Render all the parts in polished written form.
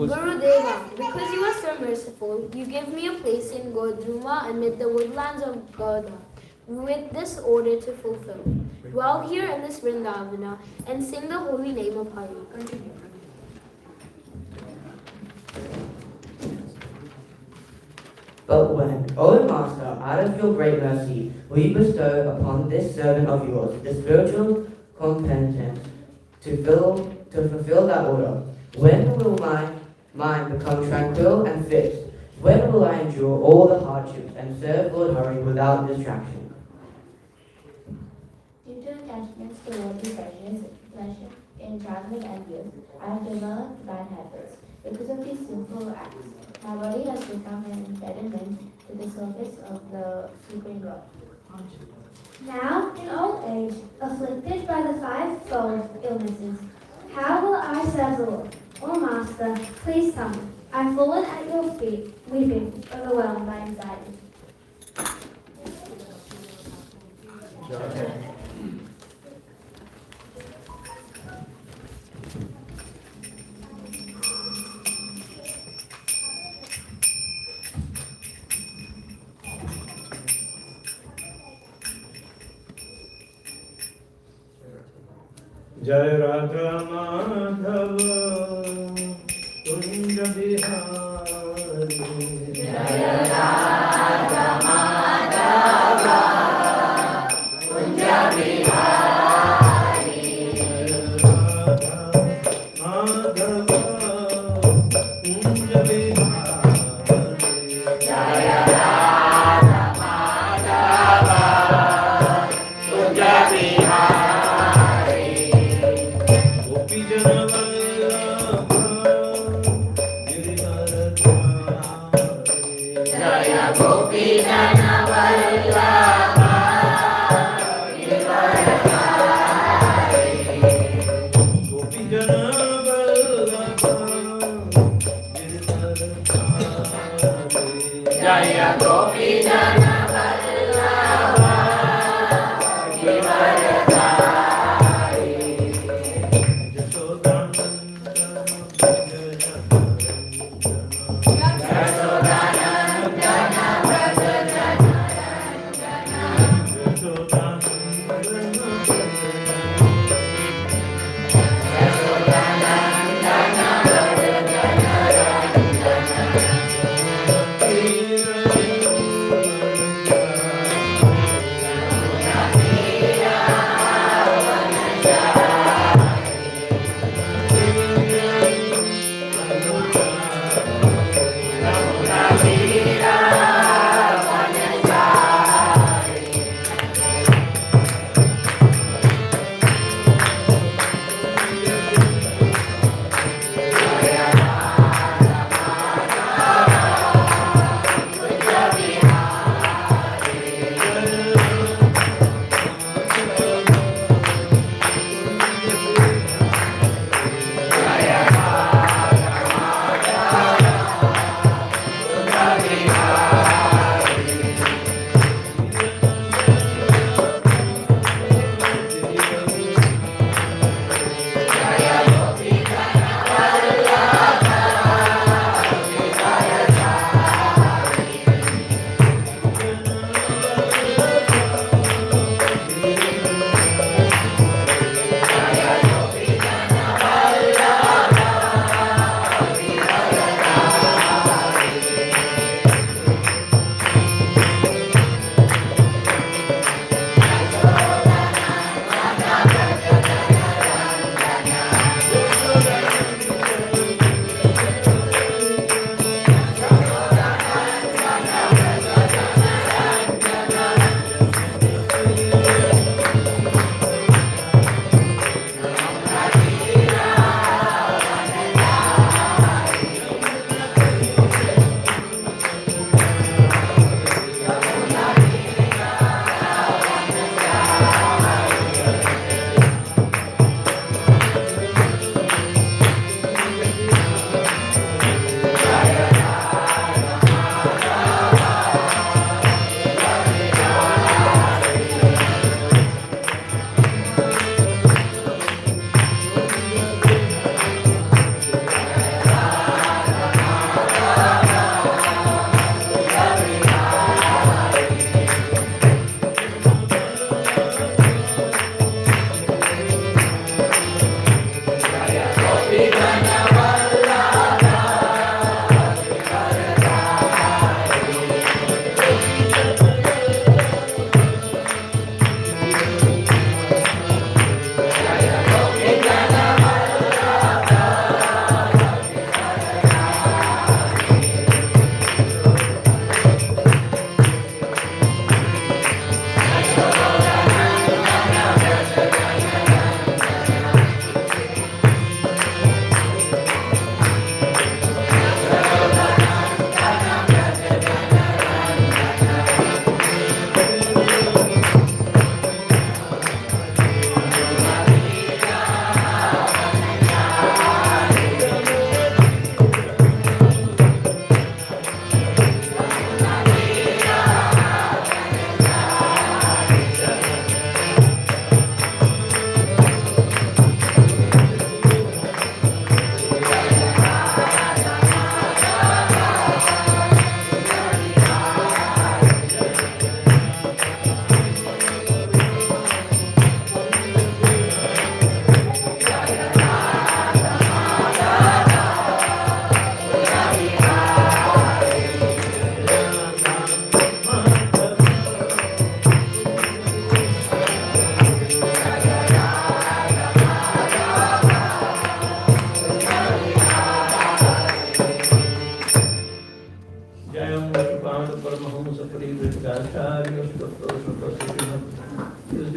Gurudeva, because you are so merciful, you give me a place in Godruma amid the woodlands of Gauda, with this order to fulfill. Dwell here in this Vrindavana and sing the holy name of Hari. Continue. But when, O Master, out of your great mercy, will you bestow upon this servant of yours the spiritual competence to fulfill that order? When will my mind become tranquil and fixed? When will I endure all the hardships and serve Lord Hari without distraction? Due to attachments to worldly pleasure in traveling and youth, I have developed bad habits. Because of these sinful acts, my body has become an impediment to the service of the Supreme God. Now, in old age, afflicted by the fivefold illnesses, how will I serve the Lord? O Master, please tell me. I've fallen at your feet, weeping, overwhelmed by anxiety. Jai Radha Madhava Kunja Bihari Jai Radha Madhava Kunja Bihari Jai Radha Madhava Kunja Bihari Jai Radha Madhava Kunja Bihari Jaya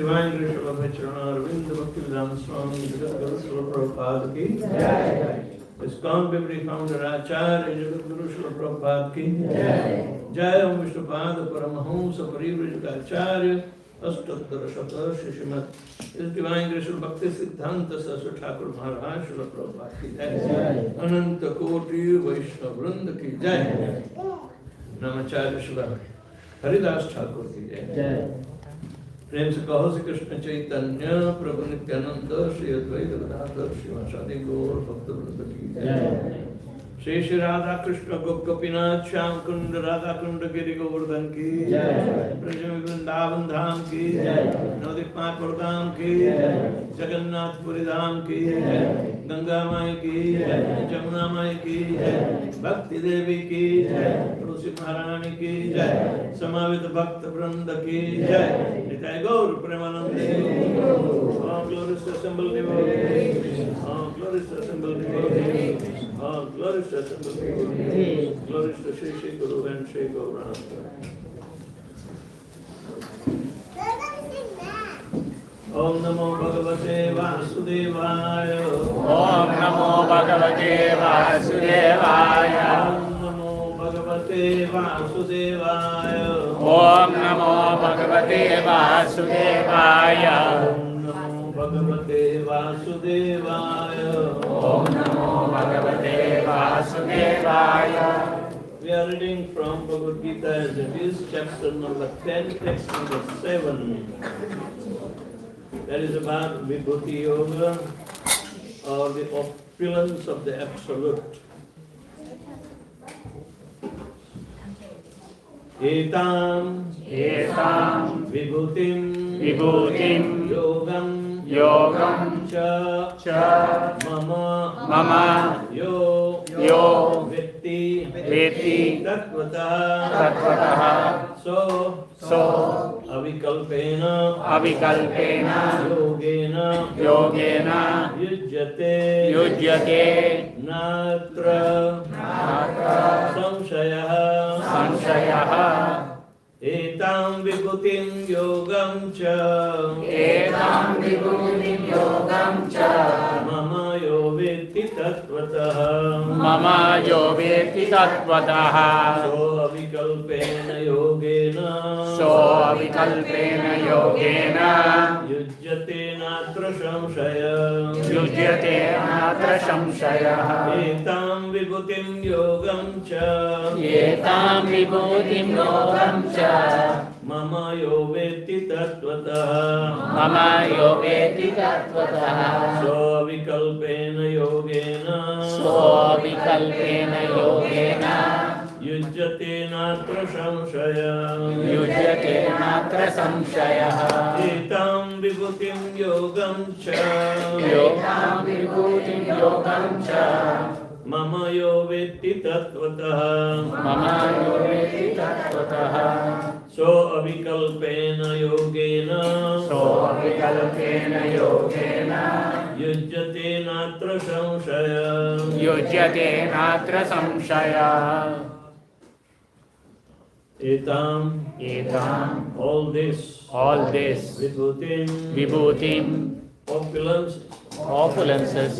Divine Grace of Bhagavad Arvind Bhaktivedanta Swami Jagadguru Srila Prabhupada ki Jai. ISKCON Bibli Founder Acharya Jagadguru Srila Prabhupada ki Jai. Jai Om Vishnupada Paramahamsa Parivrajaka Acharya Ashtattara Shatarsha Srimad His Divine Grace of Bhakti Siddhanta Saraswati Thakur Maharaj Srila Prabhupada ki Jai. Ananta Koti Vaishnava Vrinda ki Jai. Namacharya Srila Haridas Thakur ki Jai. प्रेम से कहो श्री कृष्ण चैतन्य प्रभु नित्यानंद श्री अद्वैत गदाधर श्रीवासादि गौर भक्तवृंद की जय। श्री श्री राधा कृष्ण गोपीनाथ श्याम कुंड राधा कुंड गिरि गोवर्धन की जय। ब्रज वृंदावन धाम की जय। नवदीप धाम की जय। जगन्नाथपुरी धाम की जय। गंगा माई की जय। जमुना माई की जय। भक्ति देवी की जय। तुलसी महारानी की जय। समावित भक्त वृंद की जय। निताय गौर प्रेमानंदे। All glories to assembled devotees. All glories to assembled devotees. All glories to assembled devotees. Glories to Shri Shri Guru and Shri Gauranga. Om Namo Bhagavate Vasudevaya. Om Namo Bhagavate Vasudevaya. Om Namo Bhagavate Vasudevaya. Om Namo Bhagavate Vasudevaya. Bhagavate Vasudevaya. Om Namo Bhagavate Vasudevaya. We are reading from Bhagavad Gita as it is, chapter number 10, text number 7. That is about Vibhuti Yoga, or the opulence of the Absolute. Etam Vibhutim Yogam cha mama yo Vetti Tatvataha so avikalpena yogena yujyate natra samshayah etam vibhutim yogam cha mama yo vetti tatvataha so avikalpena yogena yujyate natra samshayah etam vibhutim yogam cha mama yo vetti tatvataha so avikalpena yogena yujyate natra samshayah etam vibhutim yogam cha mama yo vetti tatvataha so avikalpena yogena yujyate natra samshayah etam all this vibhutim opulences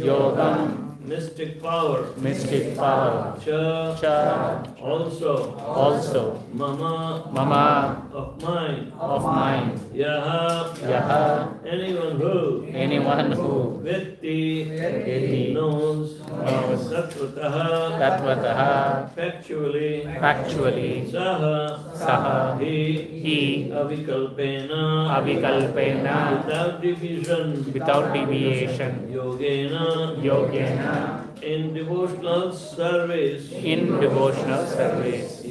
yogam mystic power cha also mama of mine yaha anyone who vetti knows tatvataha factually saha he avikalpena without deviation yogena in devotional service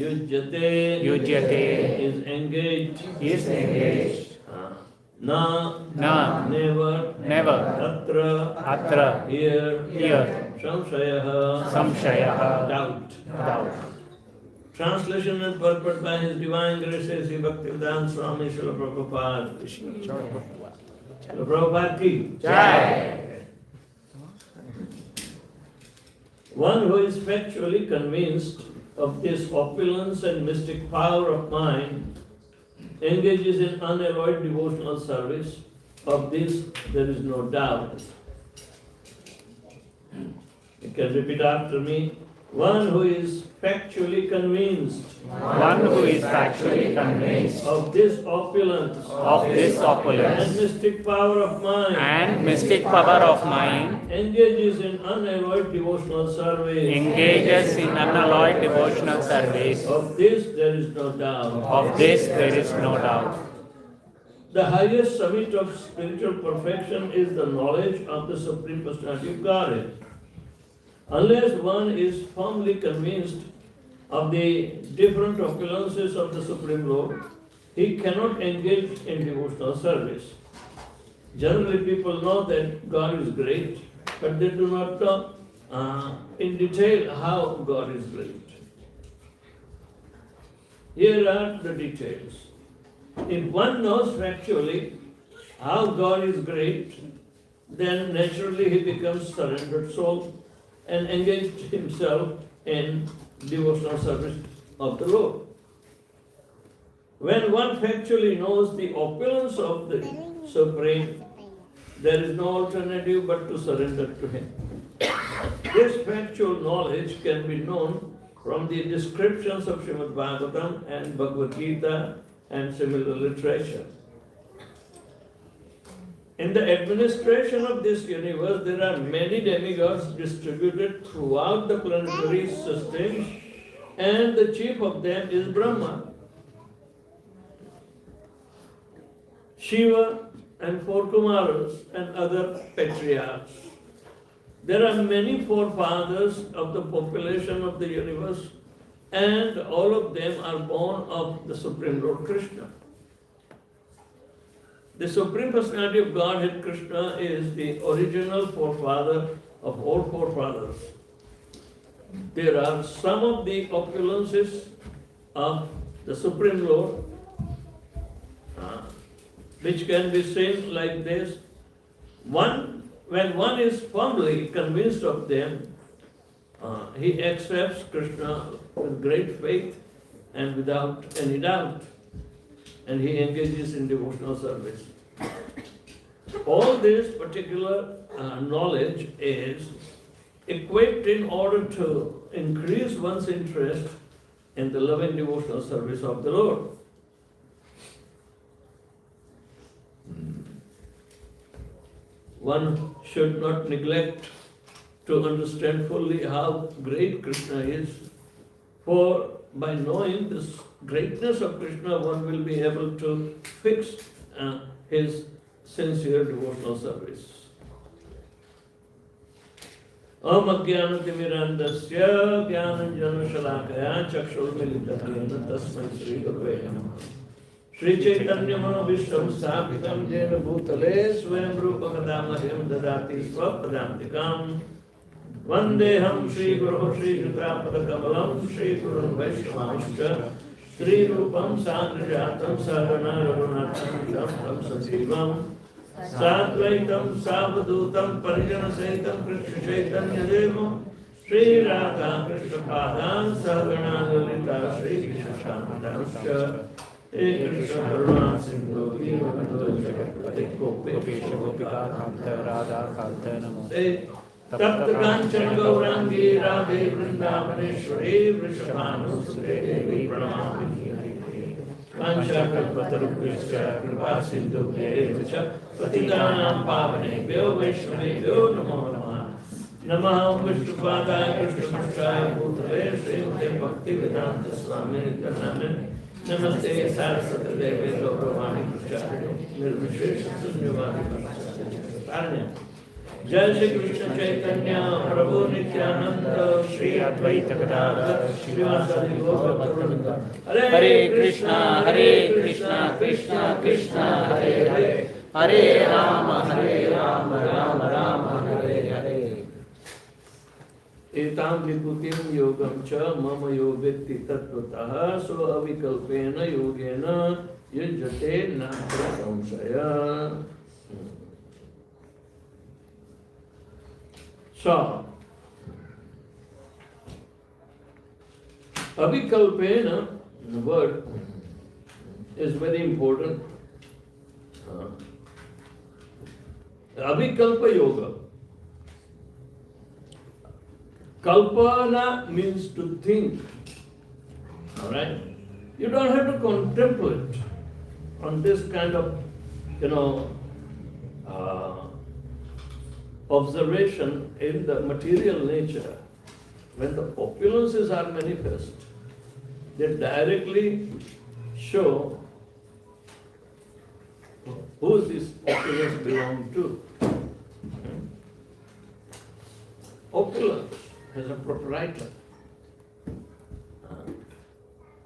yujyate is engaged never atra here samshayah doubt. Translation and purport by His Divine Grace Sri Bhaktivedanta Swami Srila Prabhupada. Srila Prabhupada ki Jai. One who is factually convinced of this opulence and mystic power of mind engages in unalloyed devotional service. Of this there is no doubt. You can repeat after me. One who is factually convinced One who is factually convinced of this opulence and mystic power of mind and mystic power of mind engages in unalloyed devotional service. engages in unalloyed devotional service. Of this there is no doubt. Of this there is no doubt. The highest summit of spiritual perfection is the knowledge of the Supreme Personality of Godhead. Unless one is firmly convinced of the different opulences of the Supreme Lord, he cannot engage in devotional service. Generally, people know that God is great, but they do not know in detail how God is great. Here are the details. If one knows factually how God is great, then naturally he becomes surrendered soul and engaged himself in devotional service of the Lord. When one factually knows the opulence of the Supreme, there is no alternative but to surrender to Him. This factual knowledge can be known from the descriptions of Srimad Bhagavatam and Bhagavad Gita and similar literature. In the administration of this universe, there are many demigods distributed throughout the planetary system, and the chief of them is Brahma. Shiva and four Kumaras and other patriarchs. There are many forefathers of the population of the universe, and all of them are born of the Supreme Lord Krishna. The Supreme Personality of Godhead Krishna is the original forefather of all forefathers. There are some of the opulences of the Supreme Lord which can be seen like this. When one is firmly convinced of them, he accepts Krishna with great faith and without any doubt, and he engages in devotional service. All this particular knowledge is equipped in order to increase one's interest in the loving devotional service of the Lord. One should not neglect to understand fully how great Krishna is, for by knowing this greatness of Krishna, one will be able to fix his sincere devotional service. Om Ajnanatirmirandasya Jnananjana Chakshurmilitam Tasmai Shri Gurave Namaha. Shri Chaitanya Manobhishtam Sthapitam Jena Bhutale Swayam Rupa Kadamahyam Dadati Swapadantikam Vandeham Shri Guru Shri Jutrapada Kamalam Shri Guru Vaishnavamscha Shri Rupam Sagrajatam Sarana Raghunathan Tam Sajivam Sadvaitam Savadutam Parijana Saitam Krishna Chaitanya Devam Shri Radha Krishna Padam Sarana Lalita Shri Krishna Shantamscha Hey Krishna Karuna Sindhu Devanto Jagatpate Gopesha Gopika Kanta Radha Kanta Namo Tapta Kanchan Gaurangi Radhe Vrindavaneshwari Vrishabhanusute Devi Pranamami Kancha Kalpatarupishya Kripa Sindhu Devacha Patitanam Pavanebhyo Vaishnavebhyo Namo Namaha Namaha Vishnupadaya Krishnamushaya Bhutale Srimate Bhaktivedanta Swami Nityanand Namaste Saraswati Devi Gauravani Prachari Nirvishesha Sunyavadi Prachari Jai Shri Krishna Chaitanya Prabhu Nityananda Shri Advaita Gadadhar Srivasadi Gaura Hare Krishna, Krishna Krishna, Hare Hare, Hare Rama, Rama Rama, Hare Hare. Etam vibhutim yogam cha mama yovetti tattvataha so avikalpena yogena yujjate natra samsaya. So, avikalpena, the word is very important. Avikalpa Yoga. Kalpana means to think. Alright? You don't have to contemplate on this kind of, observation in the material nature. When the opulences are manifest, they directly show who this opulence belongs to. Opulence has a proprietor.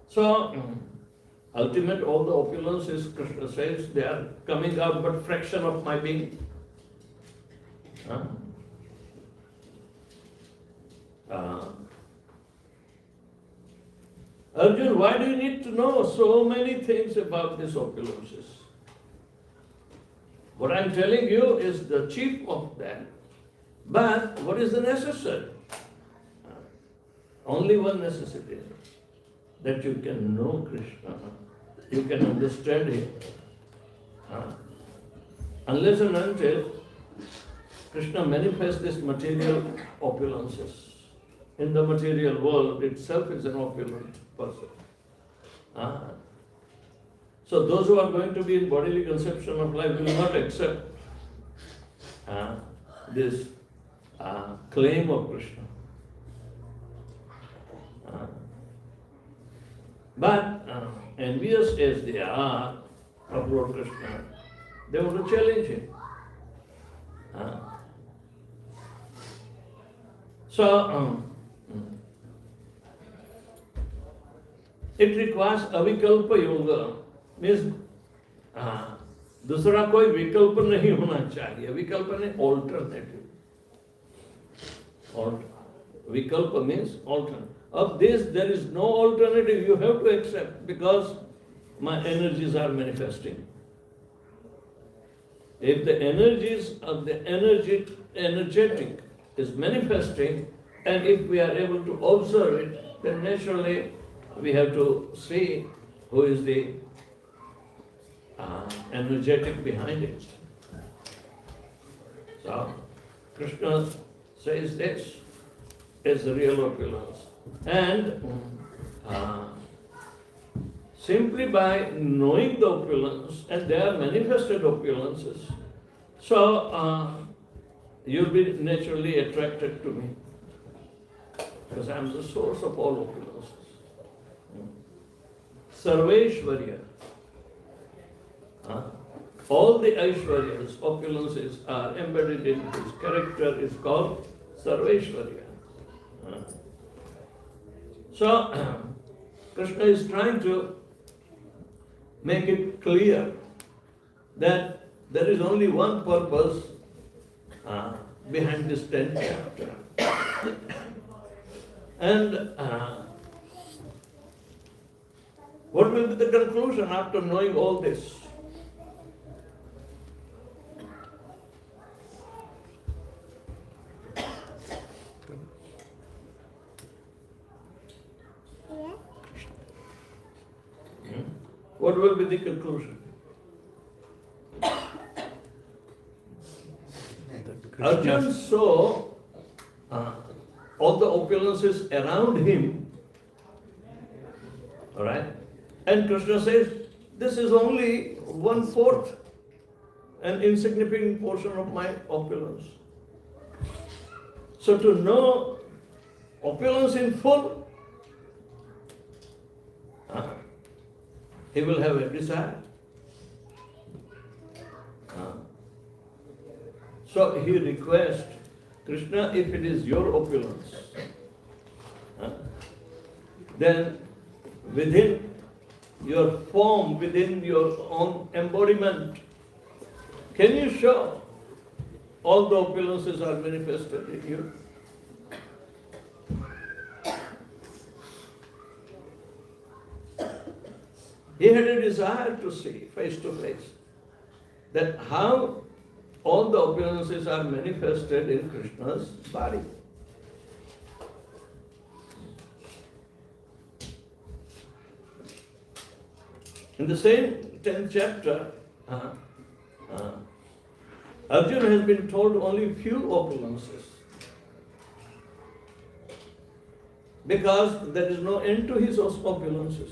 So, ultimate all the opulences, Krishna says, they are coming out but fraction of my being. Arjun, why do you need to know so many things about these opulences? What I'm telling you is the chief of them. But what is the necessary? Only one necessity, that you can know Krishna, you can understand Him. Unless and until Krishna manifests this material opulences. In the material world itself is an opulent person. So those who are going to be in bodily conception of life will not accept this claim of Krishna. But envious as they are of Lord Krishna, they want to challenge him. It requires avikalpa yoga, means दूसरा कोई विकल्प नहीं होना चाहिए. विकल्प नहीं, alternative. Vikalpa means alternate. Of this, there is no alternative. You have to accept because my energies are manifesting. If the energies of the energetic is manifesting, and if we are able to observe it, then naturally we have to see who is the energetic behind it. So, Krishna says this is the real opulence. And simply by knowing the opulence, and they are manifested opulences, so you'll be naturally attracted to me. Because I am the source of all opulences. Sarveshwarya. All the Aishwaryas, opulences are embedded in his character, is called Sarveshwarya. So, Krishna is trying to make it clear that there is only one purpose behind this 10th chapter. And what will be the conclusion after knowing all this? What will be the conclusion? Arjuna saw all the opulences around him, all right? And Krishna says, this is only 1/4, an insignificant portion of my opulence. So to know opulence in full, he will have a desire. So he requests, Krishna, if it is your opulence, then within your form, within your own embodiment, can you show all the opulences are manifested in you? He had a desire to see face to face that how all the opulences are manifested in Krishna's body. In the same 10th chapter, Arjuna has been told only few opulences. Because there is no end to his opulences.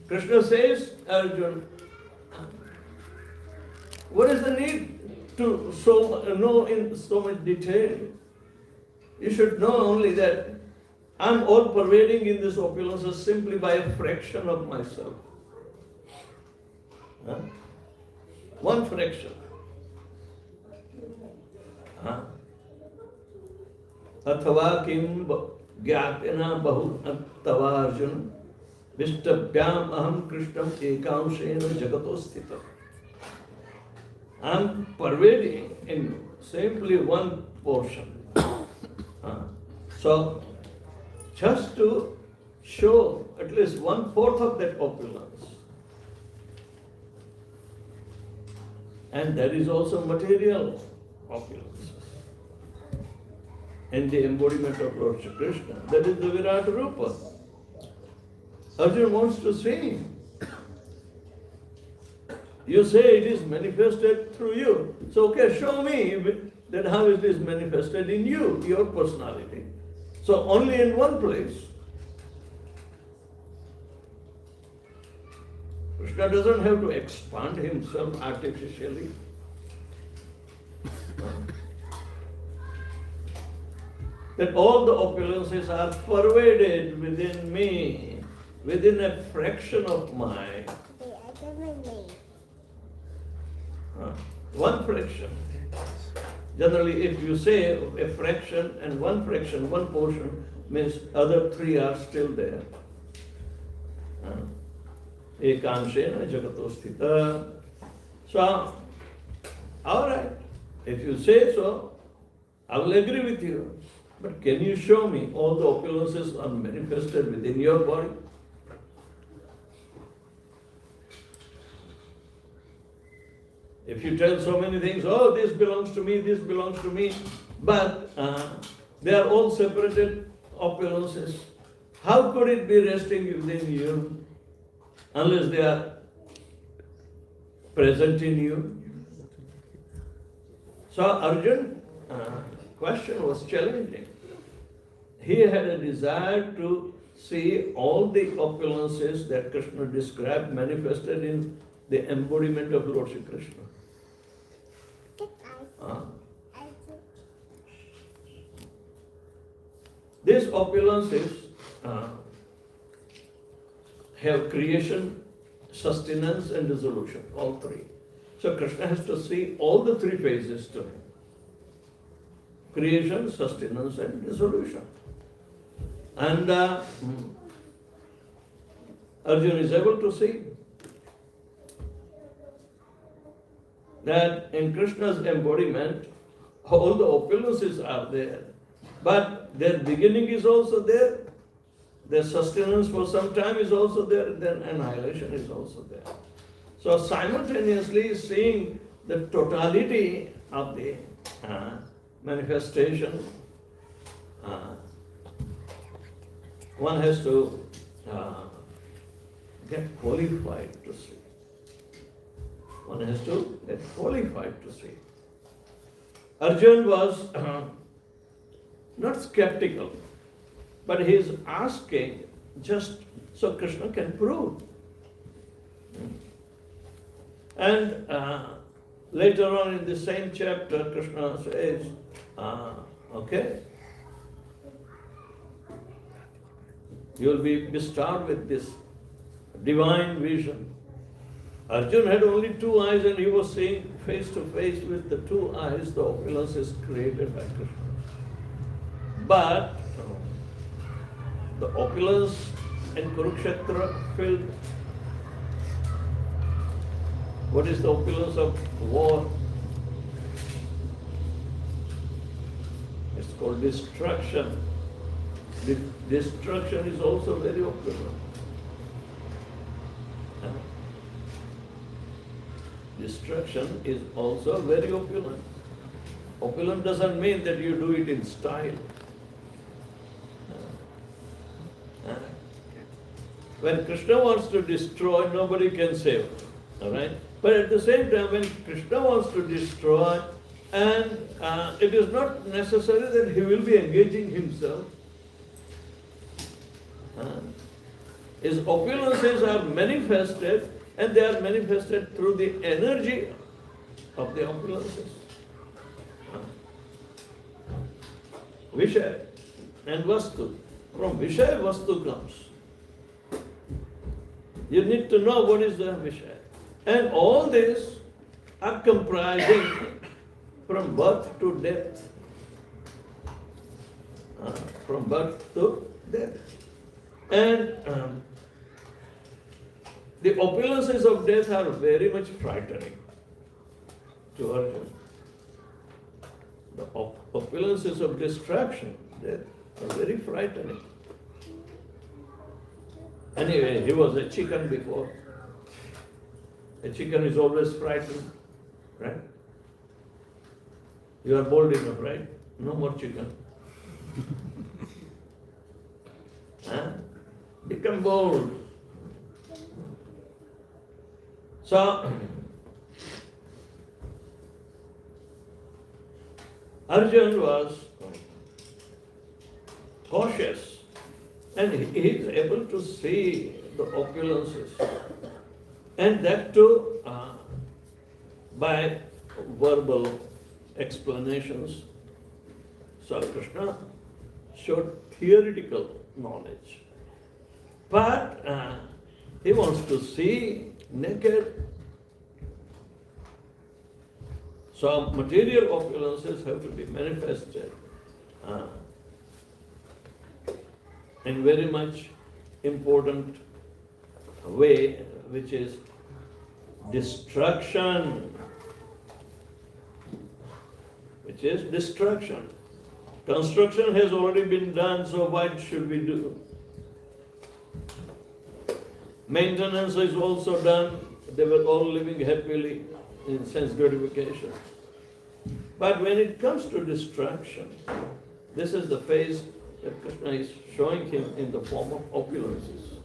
Krishna says, Arjuna, what is the need to know in so much detail? You should know only that I'm all pervading in this opulences simply by a fraction of myself. One fraction. Athava kim gyatena bahu tava Arjuna vishtabhyam aham krishnam ekamshena jagato sthitam. I'm pervading in simply one portion. So, just to show at least 1/4 of that opulence. And that is also material opulence. And the embodiment of Lord Shri Krishna. That is the Virat Rupa. Arjuna wants to see. You say it is manifested through you. So, okay, show me that how it is manifested in you, your personality. So, only in one place. Krishna doesn't have to expand himself artificially. That all the opulences are pervaded within me, within a fraction of my. One fraction. Generally, if you say a fraction and one fraction, one portion, means other three are still there. Ekamshena jagato sthita. So, all right, if you say so, I will agree with you. But can you show me all the opulences are manifested within your body? If you tell so many things, oh, this belongs to me, but they are all separated opulences, how could it be resting within you unless they are present in you? So Arjun's question was challenging. He had a desire to see all the opulences that Krishna described manifested in the embodiment of Lord Shri Krishna. These opulences have creation, sustenance and dissolution, all three. So Krishna has to see all the three phases to him. Creation, sustenance and dissolution. And Arjuna is able to see that in Krishna's embodiment, all the opulences are there. But their beginning is also there, their sustenance for some time is also there, then annihilation is also there. So simultaneously seeing the totality of the manifestation, one has to get qualified to see. One has to get qualified to see. Arjuna was not skeptical, but he is asking just so Krishna can prove. And later on in the same chapter, Krishna says, okay, you will be bestowed with this divine vision. Arjuna had only two eyes and he was seeing face to face with the two eyes the opulences created by Krishna. But the opulence in Kurukshetra filled. What is the opulence of war? It's called destruction. Destruction is also very opulent. Destruction is also very opulent. Opulent doesn't mean that you do it in style. When Krishna wants to destroy, nobody can save. Alright? But at the same time, when Krishna wants to destroy, and it is not necessary that he will be engaging himself. His opulences are manifested, and they are manifested through the energy of the opulences. Vishaya and Vastu. From Vishaya, Vastu comes. You need to know what is the Vishaya. And all this are comprising from birth to death. From birth to death. And the opulences of death are very much frightening to Arjuna. The opulences of destruction, death, are very frightening. Anyway, he was a chicken before. A chicken is always frightened, right? You are bold enough, right? No more chicken. Become bold. So, Arjuna was cautious, and he is able to see the opulences, and that too by verbal explanations. So Krishna showed theoretical knowledge, but he wants to see naked. So material opulences have to be manifested in very much important way, which is destruction. Which is destruction. Construction has already been done, so what should we do? Maintenance is also done. They were all living happily in sense gratification. But when it comes to destruction, this is the phase that Krishna is showing him in the form of opulences.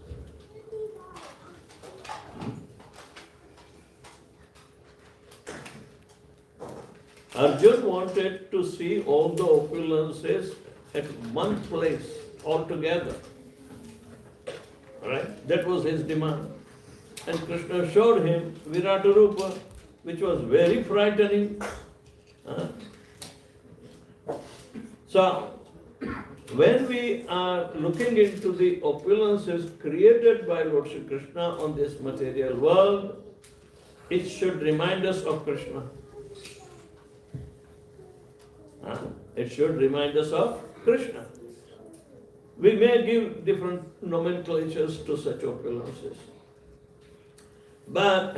Arjuna wanted to see all the opulences at one place altogether. Right? That was his demand. And Krishna showed him Virata Rupa, which was very frightening. So, when we are looking into the opulences created by Lord Shri Krishna on this material world, it should remind us of Krishna. It should remind us of Krishna. We may give different nomenclatures to such opulences. But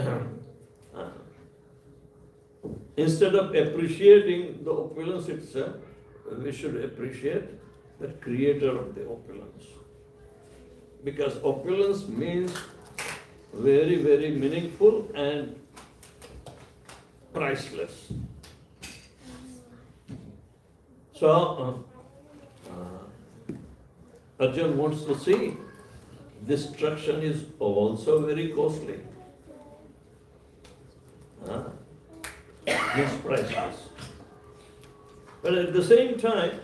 instead of appreciating the opulence itself, we should appreciate the creator of the opulence. Because opulence means very, very meaningful and priceless. So, Arjuna wants to see destruction is also very costly. Means priceless. But at the same time,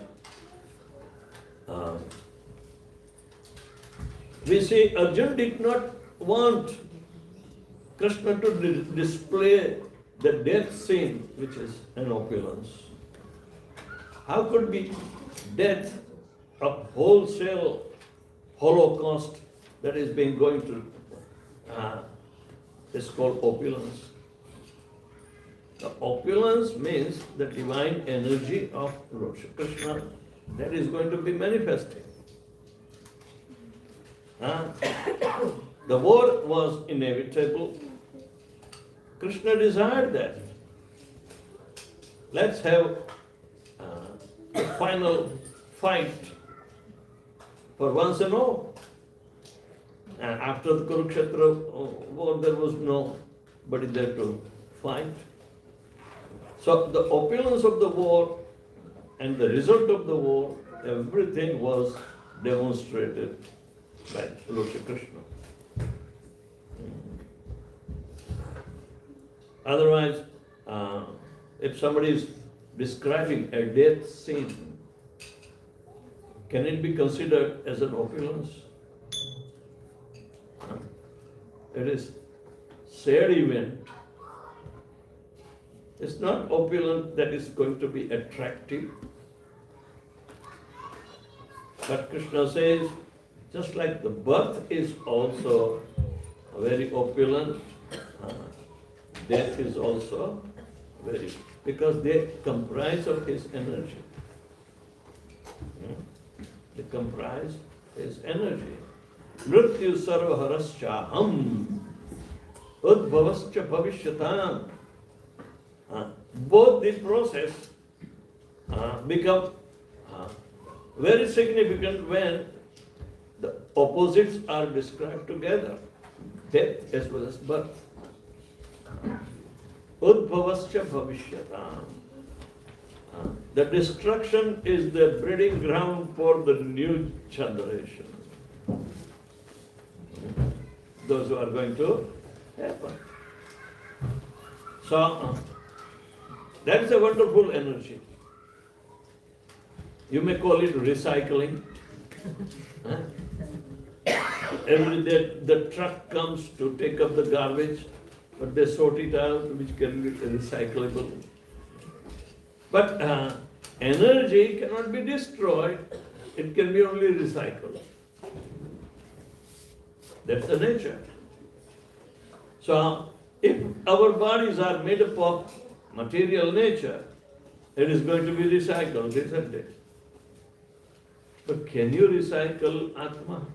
we see Arjuna did not want Krishna to display the death scene, which is an opulence. How could be death of wholesale holocaust that is being going to, is called opulence. The opulence means the divine energy of Lord Shri Krishna that is going to be manifesting. The war was inevitable. Krishna desired that. Let's have a final fight for once and all. And after the Kurukshetra war, there was nobody there to fight. So the opulence of the war and the result of the war, everything was demonstrated by Lord Shri Krishna. Otherwise, if somebody is describing a death scene, can it be considered as an opulence? It is sad event. It's not opulent that is going to be attractive. But Krishna says, just like the birth is also very opulent, death is also very, because they comprise of his energy. They comprise his energy. Mrityu sarvaharascha udbhavascha bhavishyatam. Both the process become very significant when the opposites are described together, death as well as birth. Udbhavascha bhavishyatam. The destruction is the breeding ground for the new generation. Those who are going to happen. So, that's a wonderful energy. You may call it recycling. Every day the truck comes to take up the garbage, but they sort it out, which can be recyclable. But energy cannot be destroyed, it can be only recycled. That's the nature. So, if our bodies are made up of material nature, it is going to be recycled, isn't it? But can you recycle Atma?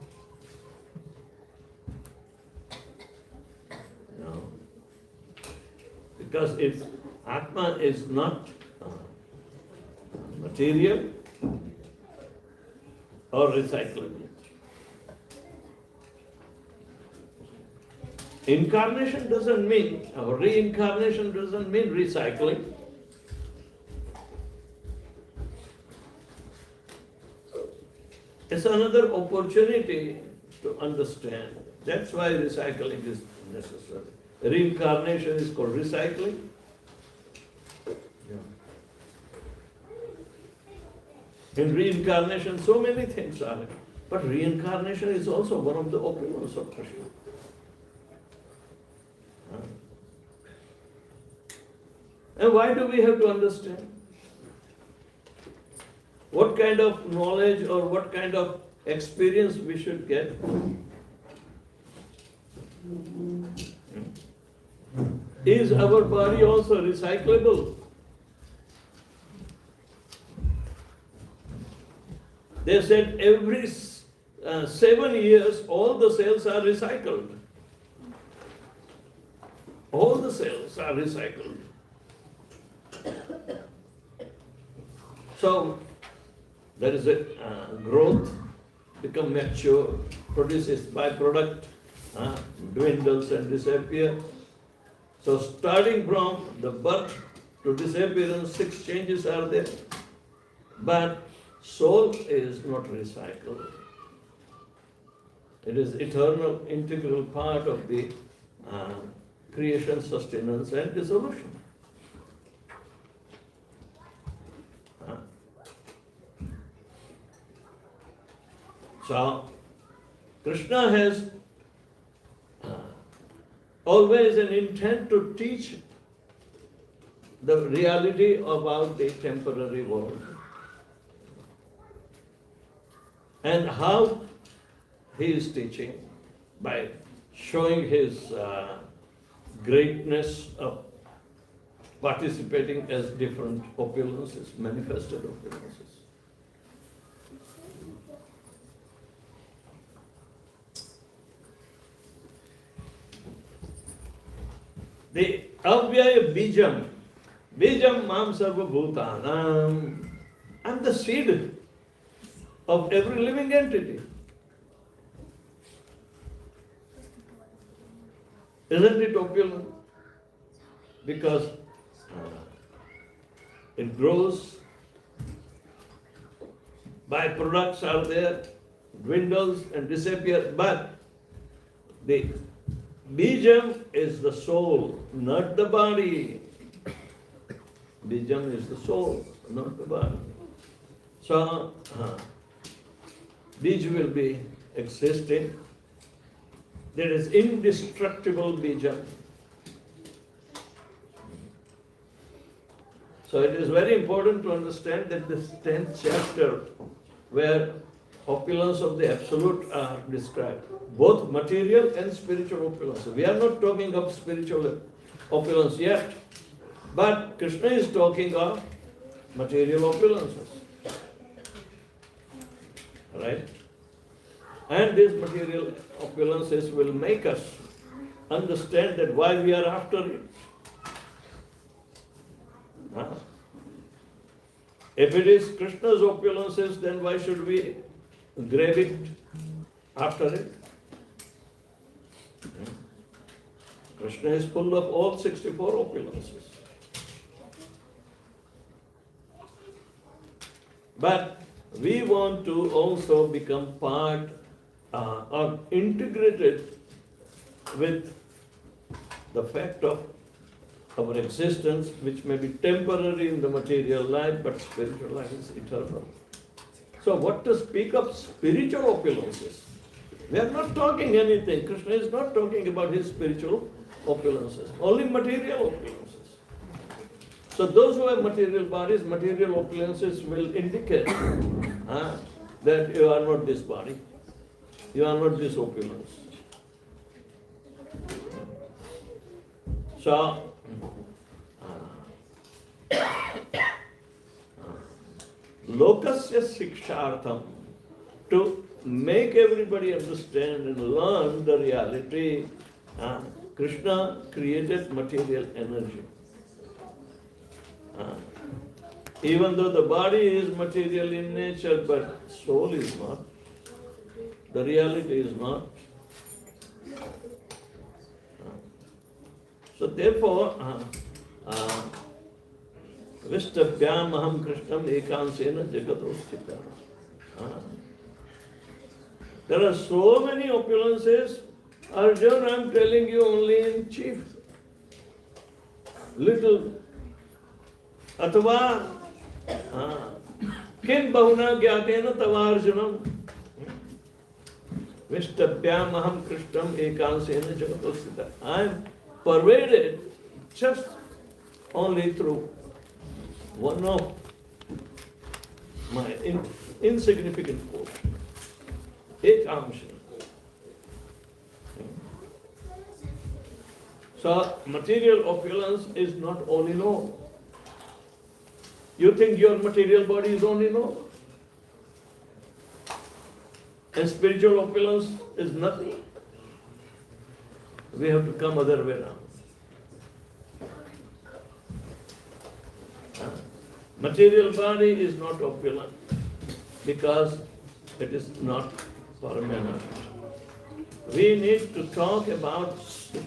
No. Because if Atma is not material or recyclable. Incarnation doesn't mean, or reincarnation doesn't mean recycling. It's another opportunity to understand. That's why recycling is necessary. Reincarnation is called recycling. In reincarnation, so many things are. But reincarnation is also one of the opulence of Krishna. And why do we have to understand? What kind of knowledge or what kind of experience we should get? Is our body also recyclable? They said every 7 years all the cells are recycled. All the cells are recycled. So there is a growth, become mature, produces byproduct, dwindles and disappear. So starting from the birth to disappearance, 6 changes are there. But soul is not recycled. It is eternal, integral part of the creation, sustenance and dissolution. So, Krishna has always an intent to teach the reality about the temporary world. And how he is teaching? By showing his greatness of participating as different opulences, manifested opulences. The avyaya bijam, bijam mam sarva bhutanam. I'm the seed of every living entity. Isn't it opulent? Because it grows, byproducts are there, dwindles and disappear, but the Bijam is the soul, not the body. Bijam is the soul, not the body. So, Bij will be existing. There is indestructible Bijam. So it is very important to understand that this 10th chapter, where opulence of the Absolute are described, both material and spiritual opulence. We are not talking of spiritual opulence yet, but Krishna is talking of material opulences. Right? And these material opulences will make us understand that why we are after it. If it is Krishna's opulences, then why should we grab it after it? Krishna is full of all 64 opulences. But we want to also become part or integrated with the fact of our existence, which may be temporary in the material life, but spiritual life is eternal. So what to speak of spiritual opulences? We are not talking anything. Krishna is not talking about his spiritual opulences, only material opulences. So those who have material bodies, material opulences will indicate that you are not this body, you are not this opulence. So, lokasya sikshartham, to make everybody understand and learn the reality, Krishna created material energy. Even though the body is material in nature, but soul is not. The reality is not. So therefore, Vishtabhyam aham Krishnam ekansena jagadosthita. There are so many opulences. Arjuna, I am telling you only in chief. Little. Atva किं बहुना ज्ञातेन तवार्जुनम विष्टभ्याम अहम कृष्णम एकांशेन जगतो स्थितः. I am pervaded just only through one of my insignificant portion. Ekamsha. So material opulence is not only known. You think your material body is only known? And spiritual opulence is nothing? We have to come other way around. Material body is not opulent because it is not permanent. We need to talk about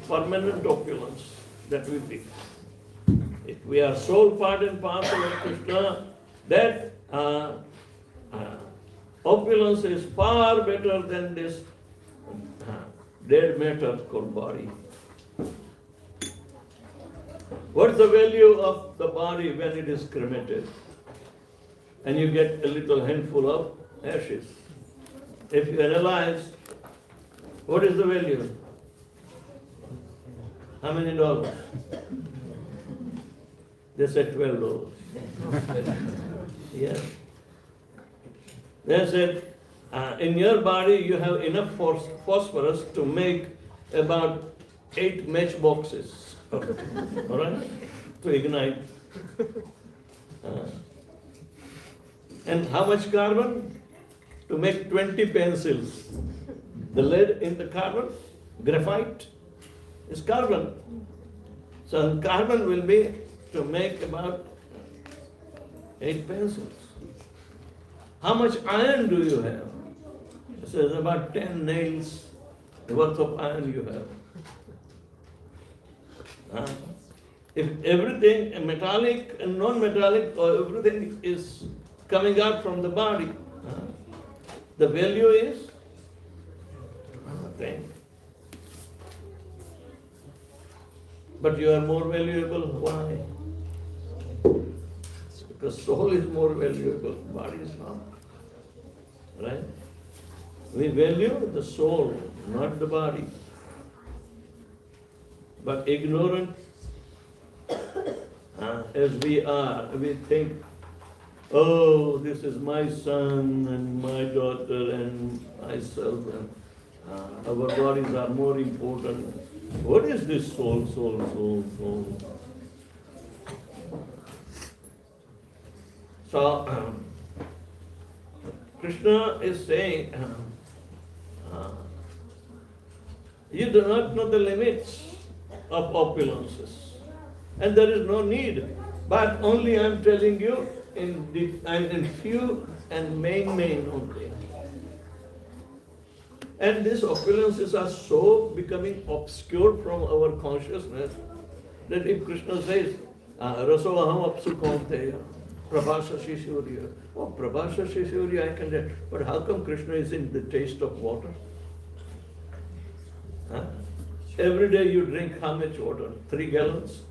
permanent opulence that we be. If we are soul part and parcel of Krishna, that opulence is far better than this dead matter called body. What's the value of the body when it is cremated? And you get a little handful of ashes. If you analyze, what is the value? How many dollars? They said $12. Yeah. They said, in your body you have enough phosphorus to make about 8 matchboxes. All right? To ignite. And how much carbon? To make 20 pencils. The lead in the carbon, graphite, is carbon. So carbon will be to make about 8 pencils. How much iron do you have? It says about 10 nails worth of iron you have. If everything, metallic and non-metallic, or everything is coming out from the body, the value is nothing. But you are more valuable. Why? Because soul is more valuable, body is not. Right? We value the soul, not the body. But ignorant as we are, we think, oh, this is my son and my daughter and myself, and our bodies are more important. What is this soul, soul, soul, soul? So, Krishna is saying, you do not know the limits of opulences, and there is no need. But only I am telling you in few and main only. And these opulences are so becoming obscure from our consciousness that if Krishna says, Raso aham apsu kaunteya, Prabhasa Shishurya. Oh, Prabhasa Shishurya I can get. But how come Krishna is in the taste of water? Huh? Every day you drink how much water? 3 gallons?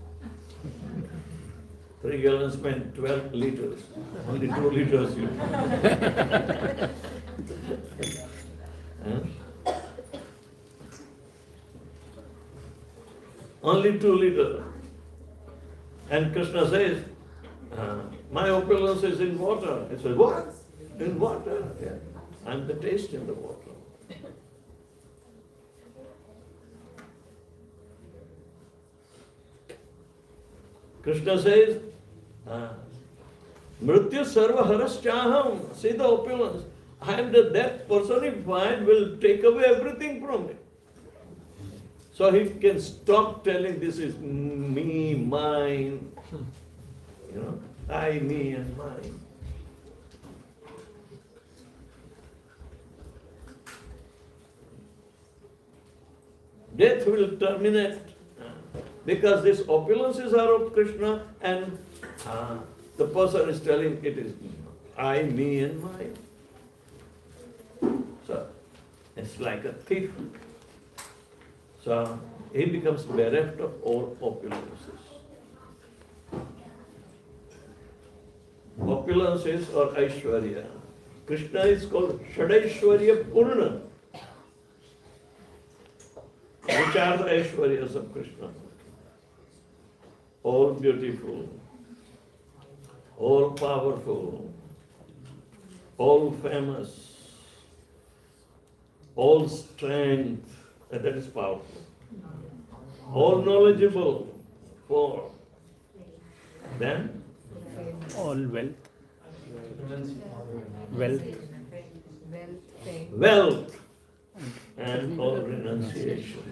3 gallons meant 12 liters. Only 2 liters you huh? Only 2 liters. And Krishna says, my opulence is in water. He says, what? In water? Yeah. I'm the taste in the water. Krishna says, Mrityu sarva haraschaham. See the opulence. I am the death personified, will take away everything from me. So he can stop telling this is me, mine. You know, I, me, and mine. Death will terminate because these opulences are of Krishna, and the person is telling it is I, me, and mine. So it's like a thief. So he becomes bereft of all opulences. Opulences or Aishwarya. Krishna is called Shadaishwarya Purna. Which are the Aishwaryas of Krishna? All beautiful, all powerful, all famous, all strength, and that is powerful. All knowledgeable, 4. Then? All wealth. Wealth. Wealth and all renunciation.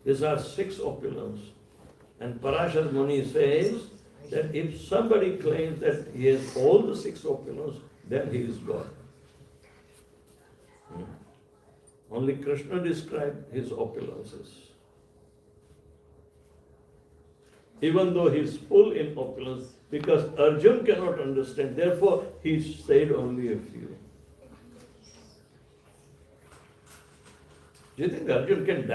These are 6 opulence. And Parashar Muni says that if somebody claims that he has all the 6 opulence, then he is God. Only Krishna described his opulences. Even though he is full in opulence, because Arjuna cannot understand, therefore he said only a few. Do you think Arjuna can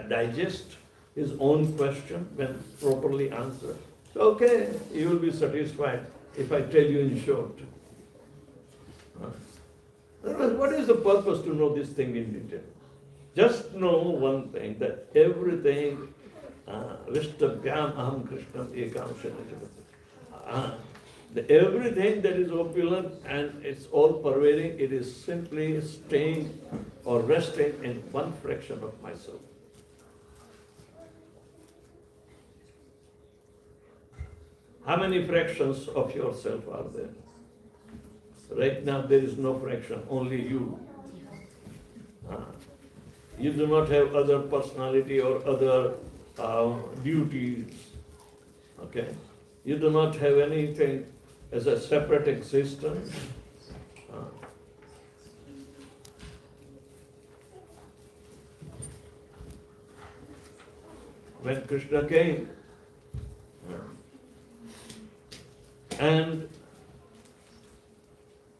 digest his own question when properly answered? So, okay, you will be satisfied if I tell you in short. What is the purpose to know this thing in detail? Just know one thing, that everything, Vishtabhyam aham Krishnam ekam shanajavati. Everything that is opulent and it's all pervading, it is simply staying or resting in one fraction of myself. How many fractions of yourself are there? Right now there is no fraction, only you. You do not have other personality or other duties. Okay? You do not have anything as a separate existence. When Krishna came, and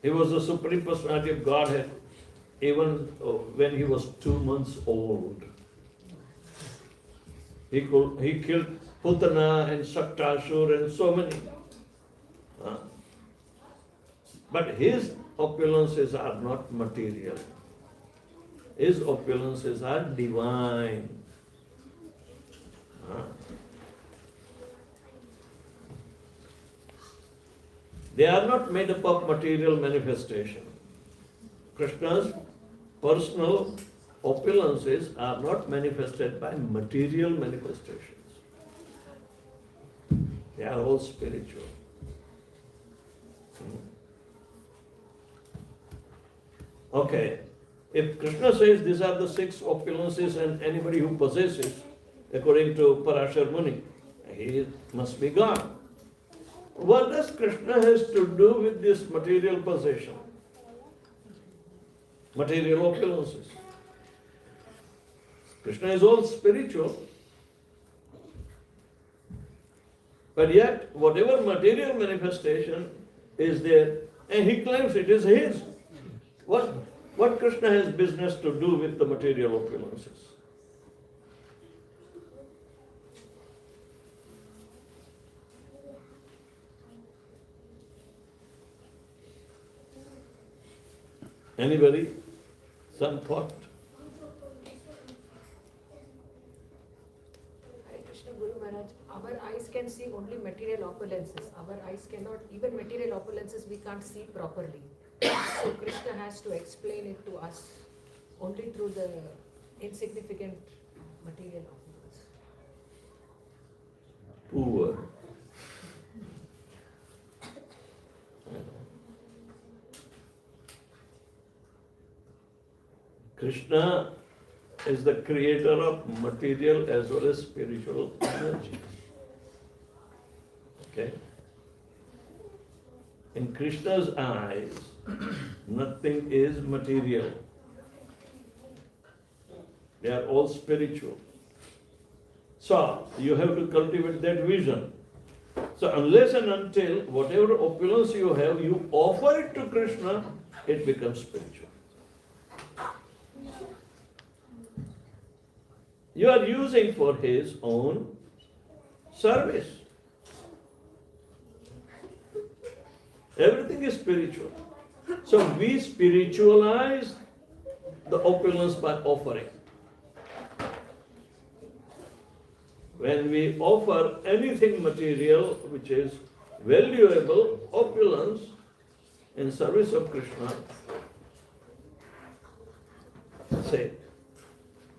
he was the Supreme Personality of Godhead even when he was 2 months old. He killed Putana and Saktasur and so many. But his opulences are not material. His opulences are divine. They are not made up of material manifestation. Krishna's personal opulences are not manifested by material manifestations. They are all spiritual. Okay, if Krishna says these are the 6 opulences and anybody who possesses, according to Parashar Muni, he must be God. What does Krishna has to do with this material possession? Material opulences. Krishna is all spiritual, but yet whatever material manifestation is there, and he claims it is his. What Krishna has business to do with the material opulences? Anybody? Some thought? Hare Krishna Guru Maharaj, our eyes can see only material opulences. Our eyes cannot, even material opulences we can't see properly. So Krishna has to explain it to us only through the insignificant material opulence. Poor. Krishna is the creator of material as well as spiritual energy. Okay? In Krishna's eyes, nothing is material. They are all spiritual. So, you have to cultivate that vision. So, unless and until whatever opulence you have, you offer it to Krishna, it becomes spiritual. You are using for his own service. Everything is spiritual. So we spiritualize the opulence by offering. When we offer anything material which is valuable, opulence, in service of Krishna, say,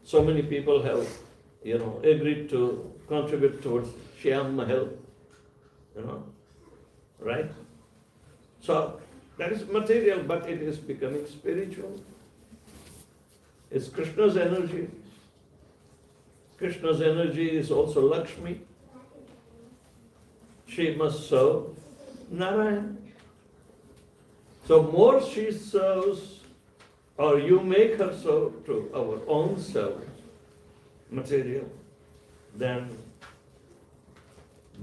so many people have, agreed to contribute towards Shyam Mahal, right? So, that is material, but it is becoming spiritual. It's Krishna's energy. Krishna's energy is also Lakshmi. She must serve Narayan. So more she serves, or you make her serve to our own self, material, then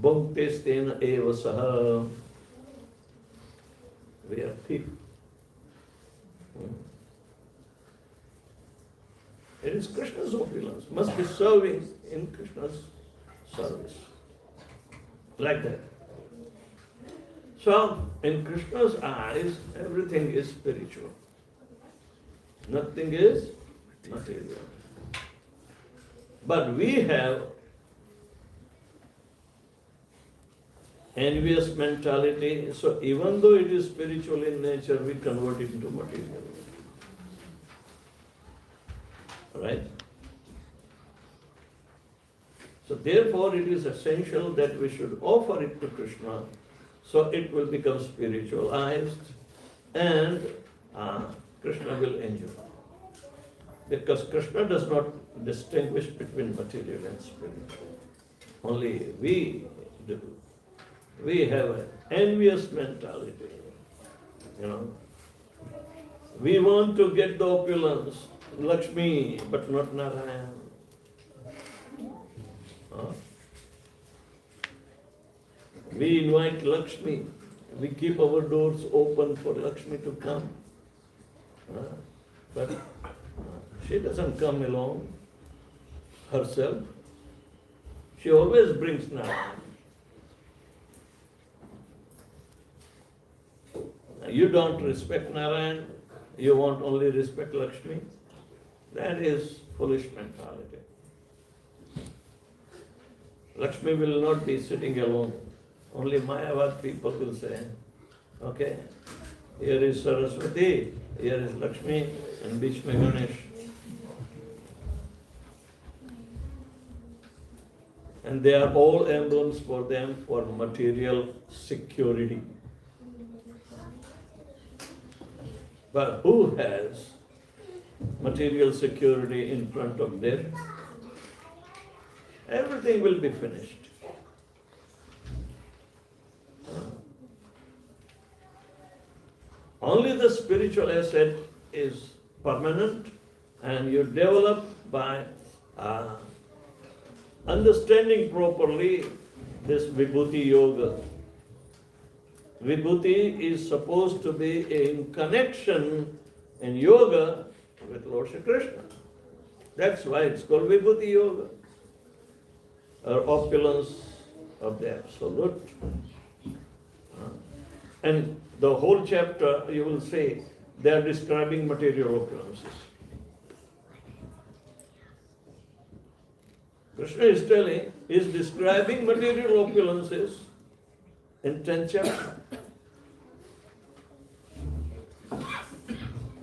Bhuktestena eva saha, we are people. It is Krishna's opulence, must be serving in Krishna's service. Like that. So, in Krishna's eyes, everything is spiritual. Nothing is material. But we have envious mentality, so even though it is spiritual in nature, we convert it into material. Right? So therefore it is essential that we should offer it to Krishna, so it will become spiritualized and Krishna will enjoy. Because Krishna does not distinguish between material and spiritual. Only we do. We have an envious mentality. We want to get the opulence, Lakshmi, but not Narayan. We invite Lakshmi. We keep our doors open for Lakshmi to come. But she doesn't come alone herself. She always brings Narayan. You don't respect Narayan, you want only respect Lakshmi. That is foolish mentality. Lakshmi will not be sitting alone. Only Mayavad people will say, okay, here is Saraswati, here is Lakshmi, and beach mein Ganesh. And they are all emblems for them for material security. But who has material security in front of them? Everything will be finished. Only the spiritual asset is permanent, and you develop by understanding properly this Vibhuti Yoga. Vibhuti is supposed to be in connection in yoga with Lord Shri Krishna. That's why it's called Vibhuti Yoga, or opulence of the Absolute. And the whole chapter, you will see, they are describing material opulences. Krishna is telling, he is describing material opulences in 10th chapter.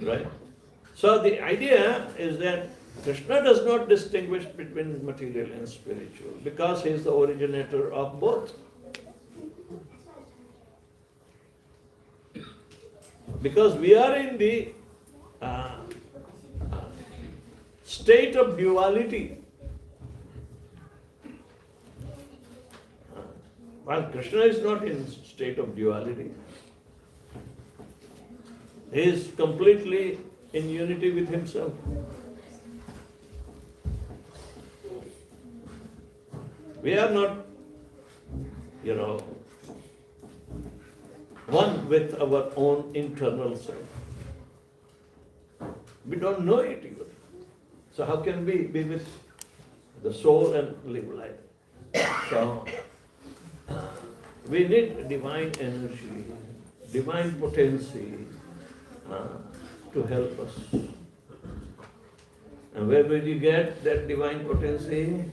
Right? So the idea is that Krishna does not distinguish between material and spiritual because he is the originator of both. Because we are in the state of duality. While Krishna is not in state of duality. He is completely in unity with himself. We are not, one with our own internal self. We don't know it even. So how can we be with the soul and live life? So we need divine energy, divine potency to help us. And where will you get that divine potency?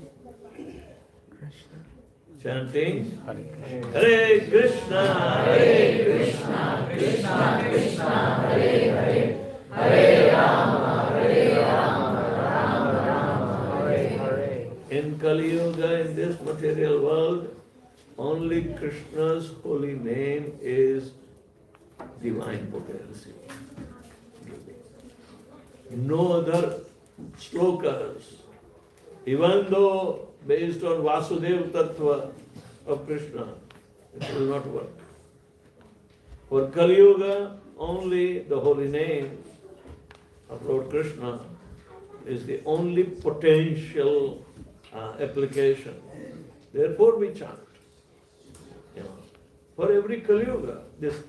Chanting Hare Krishna, Hare Krishna, Krishna Krishna, Hare Hare, Hare Rama, Hare Rama, Rama Rama, Hare Hare. In Kali Yuga, in this material world, only Krishna's holy name is divine potency. No other slokas, even though based on Vasudev Tattva of Krishna, it will not work. For Kali Yuga, only the holy name of Lord Krishna is the only potential application. Therefore we chant. For every Kali Yuga, this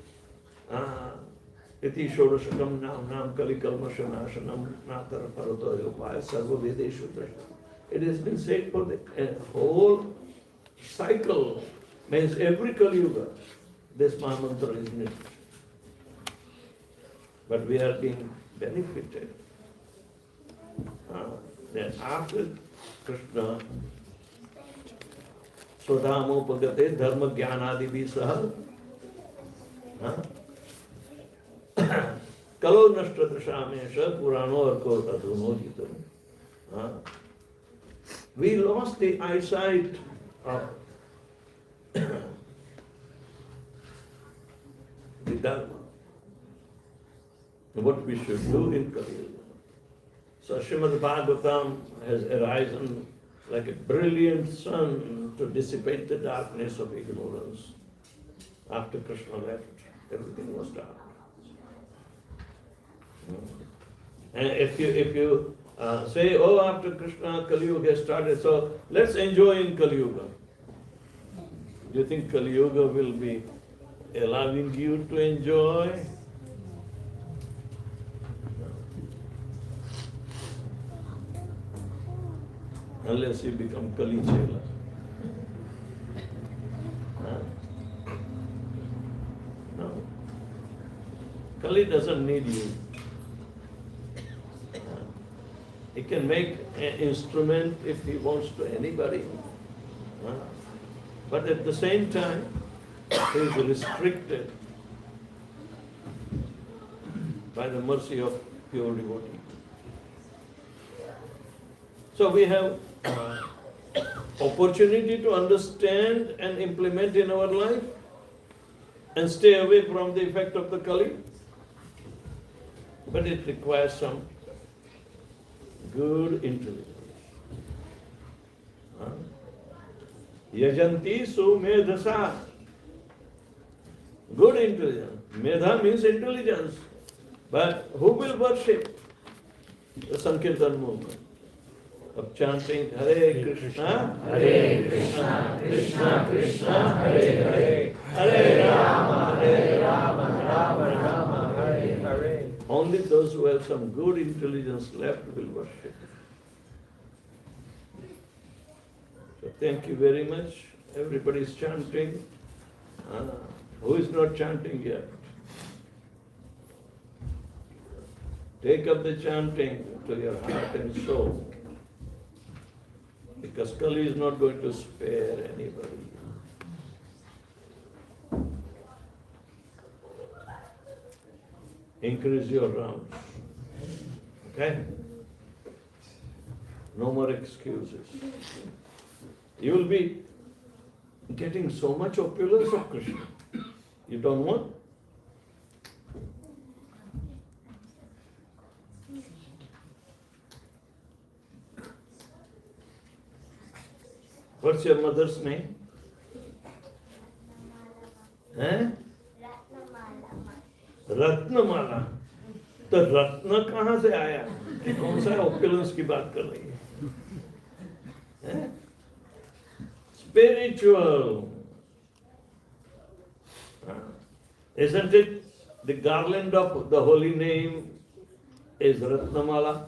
Iti Shodashakam Nam Kali Kalmashanashanam Natara Parato Yopaya Sarva Vedeshu Drashna. It has been said for the whole cycle, means every Kali Yuga, this Mahamantra is needed. But we are being benefited. Then after Krishna, Swadhamopagate Dharma Jnanadi Visaha Kalo Nashtratashamesha Purano Arko Adunoditam. We lost the eyesight of the Dharma. What we should do in Kali Yuga. So Srimad Bhagavatam has arisen like a brilliant sun to dissipate the darkness of ignorance. After Krishna left, everything was dark. And if you say, oh, after Krishna, Kali Yuga started, so let's enjoy in Kali Yuga. Do you think Kali Yuga will be allowing you to enjoy? Unless you become Kali Chela. Kali doesn't need you. He can make an instrument if he wants to anybody. But at the same time, he is restricted by the mercy of pure devotee. So we have opportunity to understand and implement in our life and stay away from the effect of the Kali. But it requires some good intelligence. Yajanti su medhasa. Good intelligence. Medha means intelligence. But who will worship? The Sankirtan movement of chanting Hare Krishna, Krishna Krishna, Hare Rama, Rama Rama, Hare. Only those who have some good intelligence left will worship. So thank you very much. Everybody is chanting. Who is not chanting yet? Take up the chanting to your heart and soul. Because Kali is not going to spare anybody. Increase your rounds. Okay? No more excuses. You will be getting so much opulence of Krishna. You don't want? What's your mother's name? Ratnamala. तो रत्न कहाँ से आया? कि कौन सा opulence की बात कर रही है? Spiritual. Isn't it the garland of the holy name is Ratnamala?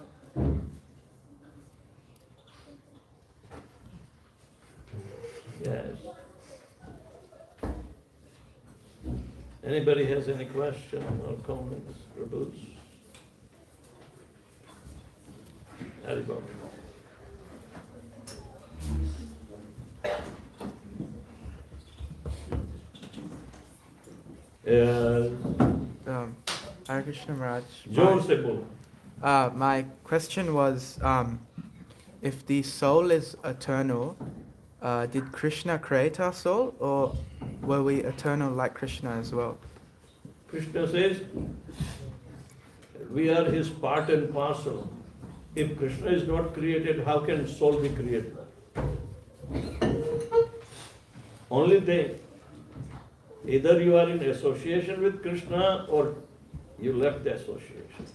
Yes. Anybody has any question or comments, Prabhus? Haribol. Hare Krishna Maharaj. Jor se bol. My question was, if the soul is eternal, did Krishna create our soul, or were we eternal like Krishna as well? Krishna says, we are his part and parcel. If Krishna is not created, how can soul be created? Only then. Either you are in association with Krishna or you left the association.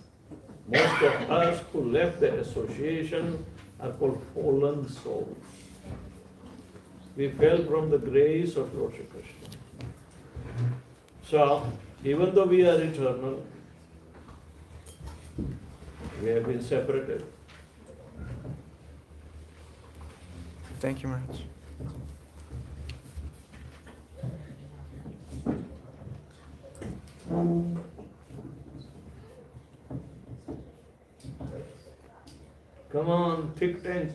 Most of us who left the association are called fallen souls. We fell from the grace of Lord Shri Krishna. So, even though we are eternal, we have been separated. Thank you, Maharaj. Come on, thick tank.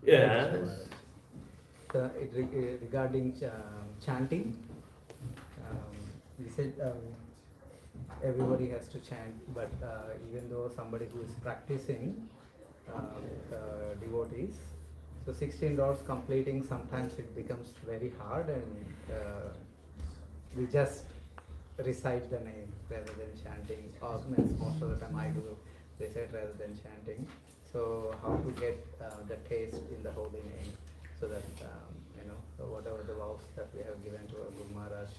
Yes. Regarding chanting, we said everybody has to chant, but even though somebody who is practicing devotees, so 16 hours completing, sometimes it becomes very hard, and we just recite the name rather than chanting. Or most of the time I do recite rather than chanting. So how to get the taste in the holy name, so that whatever the vows that we have given to our Guru Maharaj.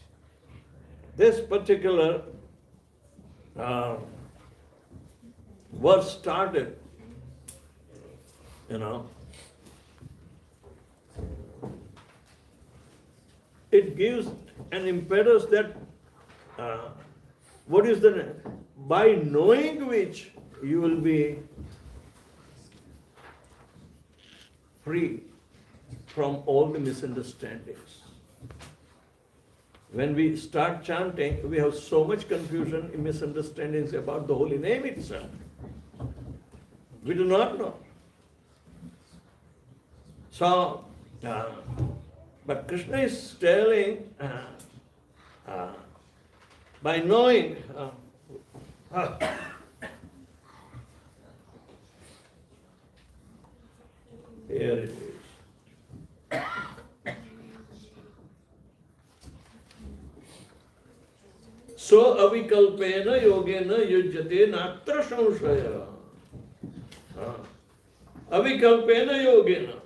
This particular verse started, it gives an impetus that what is the by knowing which you will be free from all the misunderstandings. When we start chanting, we have so much confusion and misunderstandings about the holy name itself. We do not know. So, but Krishna is telling, by knowing, here it is. So avikalpena yogena yujyate natra samshaya. Avikalpena yogena.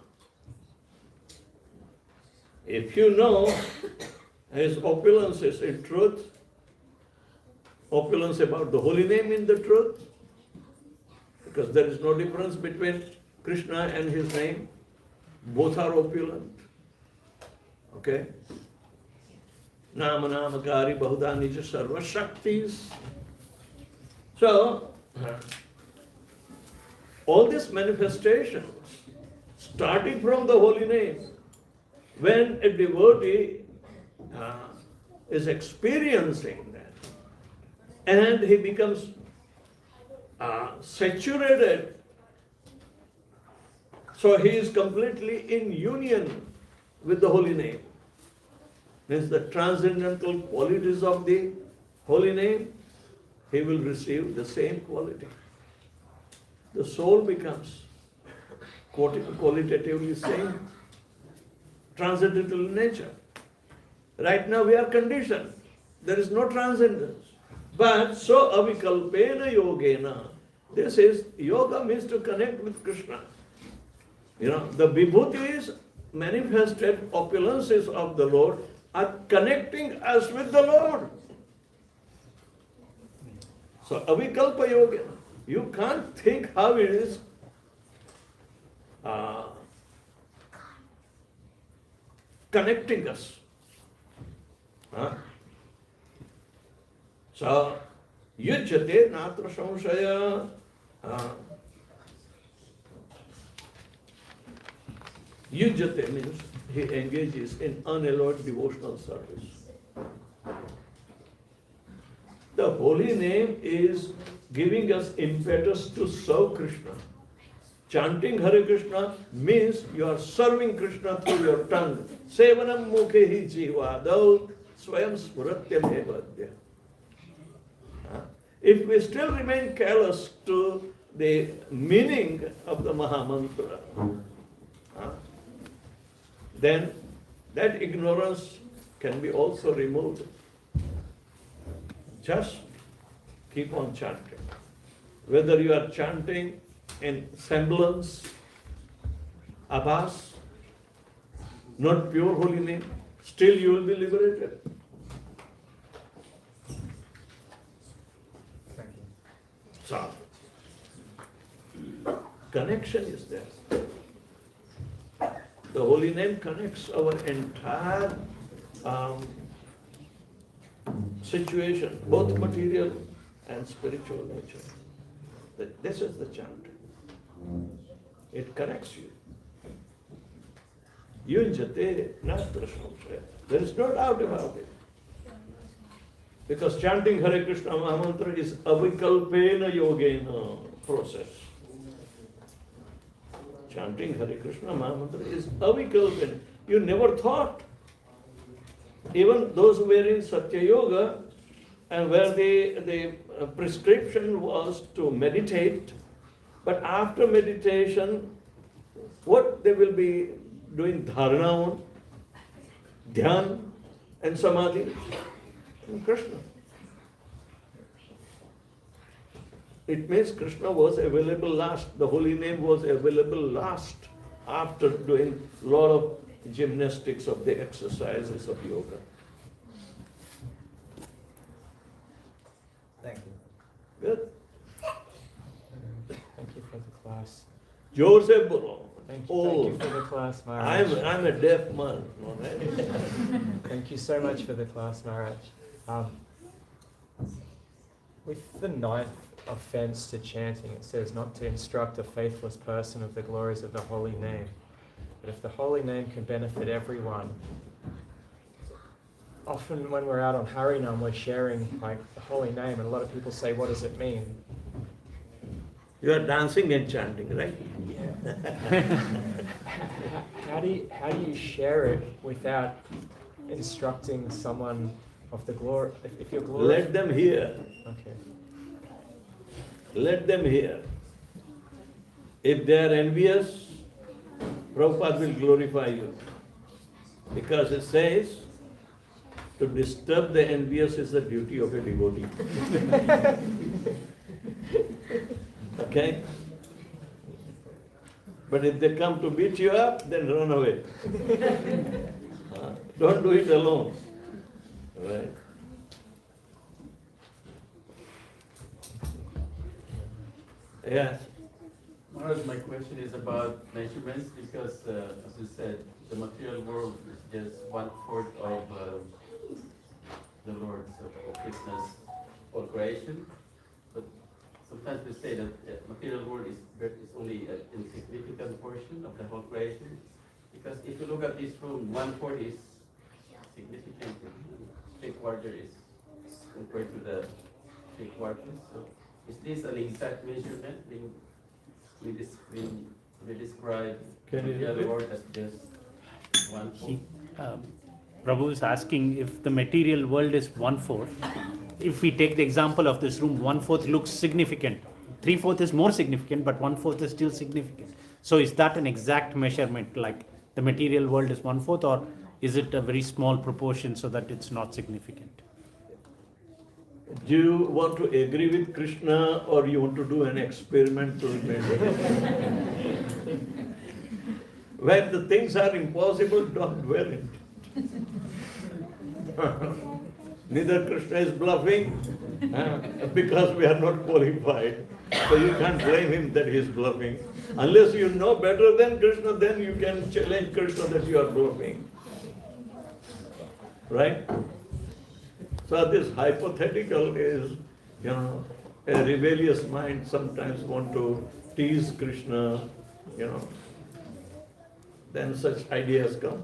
If you know his opulences in truth, opulence about the holy name in the truth, because there is no difference between Krishna and his name, both are opulent. Okay? Nama namakari bahuda nija sarva shaktis. So, all these manifestations, starting from the holy name, when a devotee is experiencing that, and he becomes saturated, so he is completely in union with the holy name. Means the transcendental qualities of the holy name, he will receive the same quality. The soul becomes qualitatively same, transcendental nature. Right now we are conditioned. There is no transcendence. But so avikalpena yogena. This is, yoga means to connect with Krishna. You know, the vibhutis, manifested opulences of the Lord, are connecting us with the Lord. So avikalpa yoga, you can't think how it is connecting us. So yujyate natra samshaya. Yujyate means he engages in unalloyed devotional service. The holy name is giving us impetus to serve Krishna. Chanting Hare Krishna means you are serving Krishna through your tongue. Sevanam mukhehi jivadau swayam smuratyam evadya. If we still remain callous to the meaning of the Mahamantra, then that ignorance can be also removed. Just keep on chanting. Whether you are chanting in semblance, abhas, not pure holy name, still you will be liberated. Thank you. So, connection is there. The holy name connects our entire situation, both material and spiritual nature. This is the chant. It connects you. Yunjate natra samshaya. There is no doubt about it. Because chanting Hare Krishna Mahamantra is avikalpena yogena process. Chanting Hare Krishna Mahamantra is avikalpena. You never thought. Even those who were in Satya Yoga and where the prescription was to meditate, but after meditation, what they will be doing dharana on, dhyan and samadhi, and Krishna. It means Krishna was available last, the holy name was available last after doing a lot of gymnastics of the exercises of yoga. Thank you. Good. Thank you for the class. Joseph Bolo. Thank you for the class, Maharaj. I'm a deaf man. No, Thank you so much for the class, Maharaj. with the ninth offense to chanting, it says not to instruct a faithless person of the glories of the holy name. But if the holy name can benefit everyone, often when we're out on Harinam, we're sharing like the holy name, and a lot of people say, what does it mean? You are dancing and chanting, right? How do you share it without instructing someone of the glory? If you're glory, Let them hear. Okay. Let them hear. If they are envious, Prabhupada will glorify you. Because it says, to disturb the envious is the duty of a devotee. Okay? But if they come to beat you up, then run away. Don't do it alone. Right? Yes. Maharaj, my question is about measurements because, as you said, the material world is just 1/4 of the Lord's of Krishna's whole creation. But sometimes we say that the material world is only an insignificant portion of the whole creation. Because if you look at this room, 1/4 is significant. 3/4 is compared to the 3/4. So is this an exact measurement? We describe Can you the repeat? world as just 1/4. Prabhu is asking if the material world is 1/4. If we take the example of this room, 1/4 looks significant. 3/4 is more significant, but 1/4 is still significant. So is that an exact measurement, like the material world is 1/4, or is it a very small proportion so that it's not significant? Do you want to agree with Krishna or you want to do an experimental measure? When the things are impossible, don't wear it. Neither Krishna is bluffing because we are not qualified. So you can't blame him that he is bluffing. Unless you know better than Krishna, then you can challenge Krishna that you are bluffing. Right? So this hypothetical is, a rebellious mind sometimes want to tease Krishna, then such ideas come.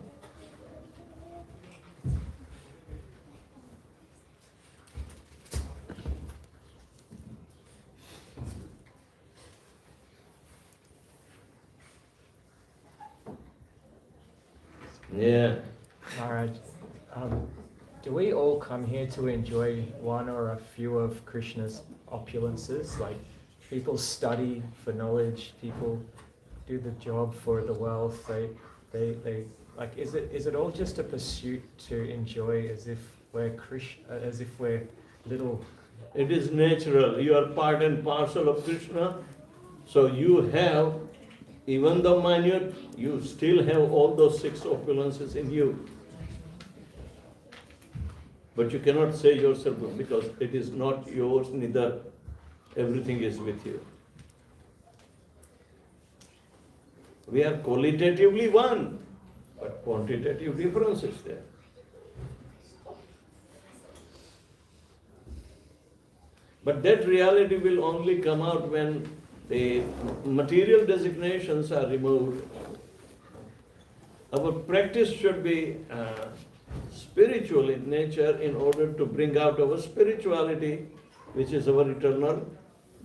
Yeah. Maharaj, do we all come here to enjoy one or a few of Krishna's opulences? Like people study for knowledge, people do the job for the wealth. They like. Is it all just a pursuit to enjoy as if we're Krishna, as if we're little? It is natural. You are part and parcel of Krishna. So you have, even though minute, you still have all those 6 opulences in you. But you cannot say yourself because it is not yours, neither everything is with you. We are qualitatively one, but quantitative difference is there. But that reality will only come out when the material designations are removed. Our practice should be spiritual in nature in order to bring out our spirituality, which is our eternal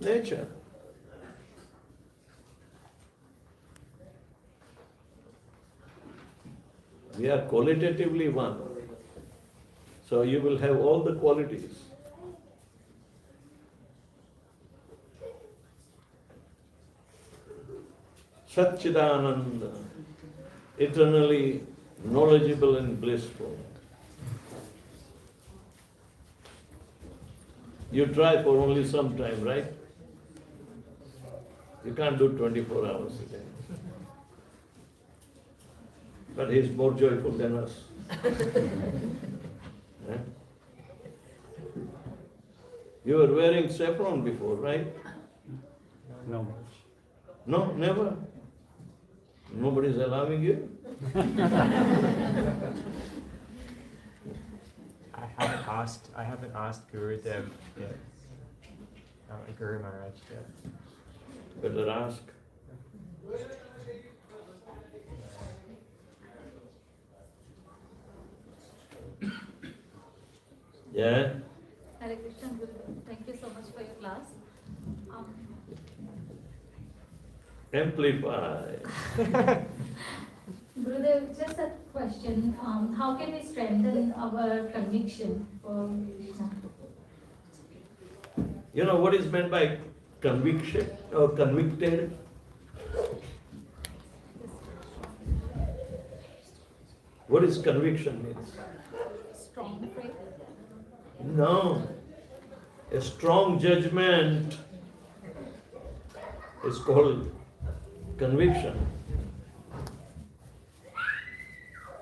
nature. We are qualitatively one. So you will have all the qualities. Satchidananda, eternally knowledgeable and blissful. You try for only some time, right? You can't do 24 hours a day. But he is more joyful than us. Eh? You were wearing saffron before, right? No. No, never. Nobody is allowing you. I haven't asked Gurudev yet. Guru Maharaj yet. Better ask. Yeah? Hare Krishna, Gurudev. Thank you so much for your class. Amplify. Gurudev, just a question. How can we strengthen our conviction for Krishna? You know what is meant by conviction or convicted? What is conviction means? Strong faith. No. A strong judgment is called conviction.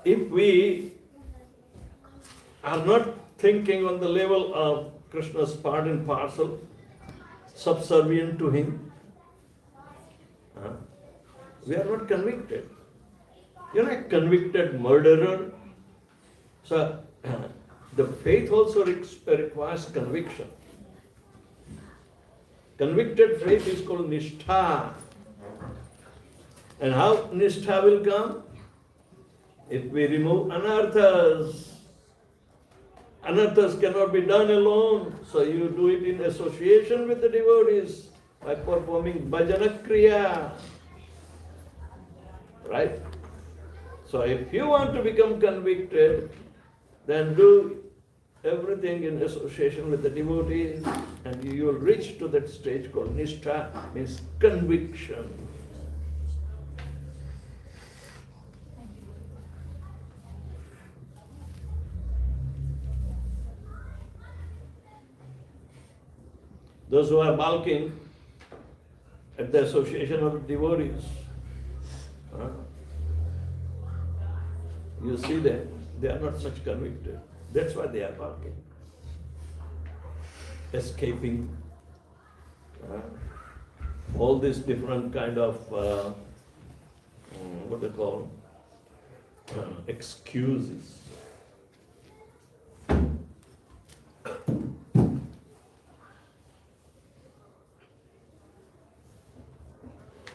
If we are not thinking on the level of Krishna's part and parcel, subservient to him, we are not convicted. You're not a convicted murderer. So the faith also requires conviction. Convicted faith is called nishtha. And how nishtha will come? If we remove anarthas. Anarthas cannot be done alone. So you do it in association with the devotees by performing bhajana kriya. Right? So if you want to become convicted, then do everything in association with the devotees, and you will reach to that stage called nishtha, means conviction. Those who are balking at the association of devotees, you see them, they are not much convicted. That's why they are balking. Escaping all these different kind of, what they call, excuses.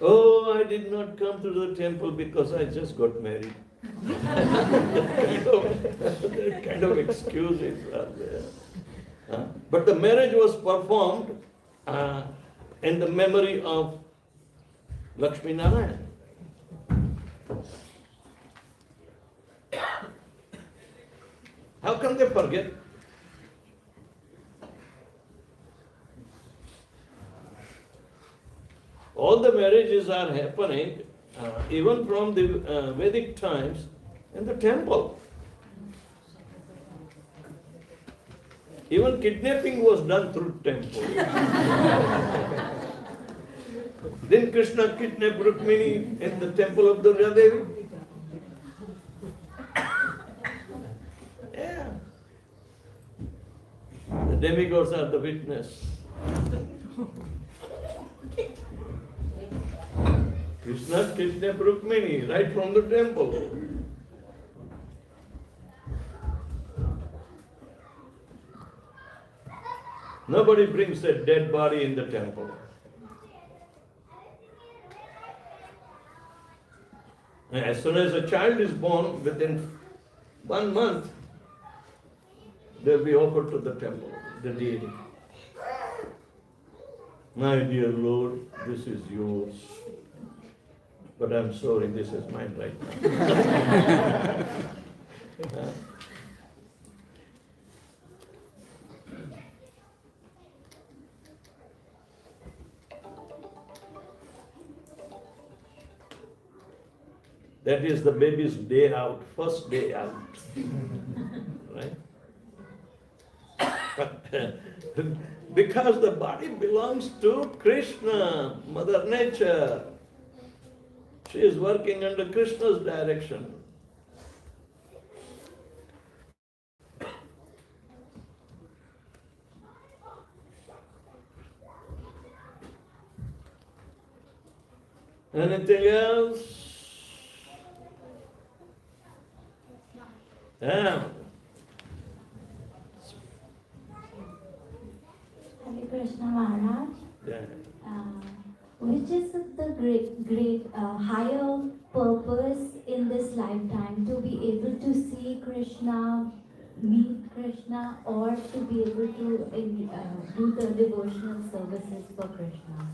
Oh, I did not come to the temple because I just got married. that kind of excuses are there. But the marriage was performed in the memory of Lakshmi Narayan. How can they forget? All the marriages are happening even from the Vedic times in the temple. Even kidnapping was done through temple. Didn't Krishna kidnap Rukmini in the temple of Durga Devi? Yeah. The demigods are the witness. Krishna kidnapped Rukmini right from the temple. Nobody brings a dead body in the temple. And as soon as a child is born, within 1 month, they'll be offered to the temple, the deity. My dear Lord, this is yours. But I'm sorry, this is mine right now. That is the baby's day out, first day out. Right? Because the body belongs to Krishna, Mother Nature. She is working under Krishna's direction. Anything else? Yeah. Hare Hare Krishna Maharaj. Yeah. Which is the great higher purpose in this lifetime, to be able to see Krishna, meet Krishna, or to be able to do the devotional services for Krishna?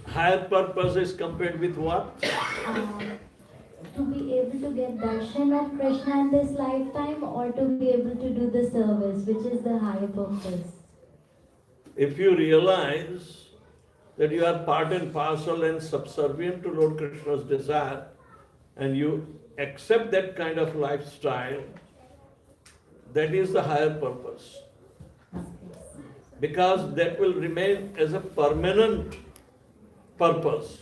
Higher purpose is compared with what? To be able to get darshan of Krishna in this lifetime, or to be able to do the service, which is the higher purpose? If you realize that you are part and parcel and subservient to Lord Krishna's desire, and you accept that kind of lifestyle, that is the higher purpose. Because that will remain as a permanent purpose,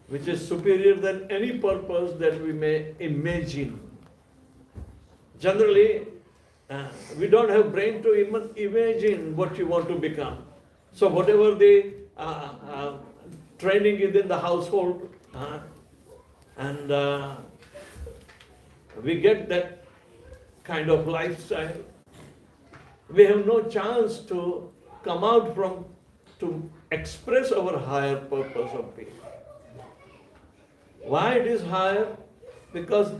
which is superior than any purpose that we may imagine. Generally, we don't have brain to even imagine what you want to become. So whatever the training is in the household, and we get that kind of lifestyle, we have no chance to come out from, to express our higher purpose of being. Why it is higher? Because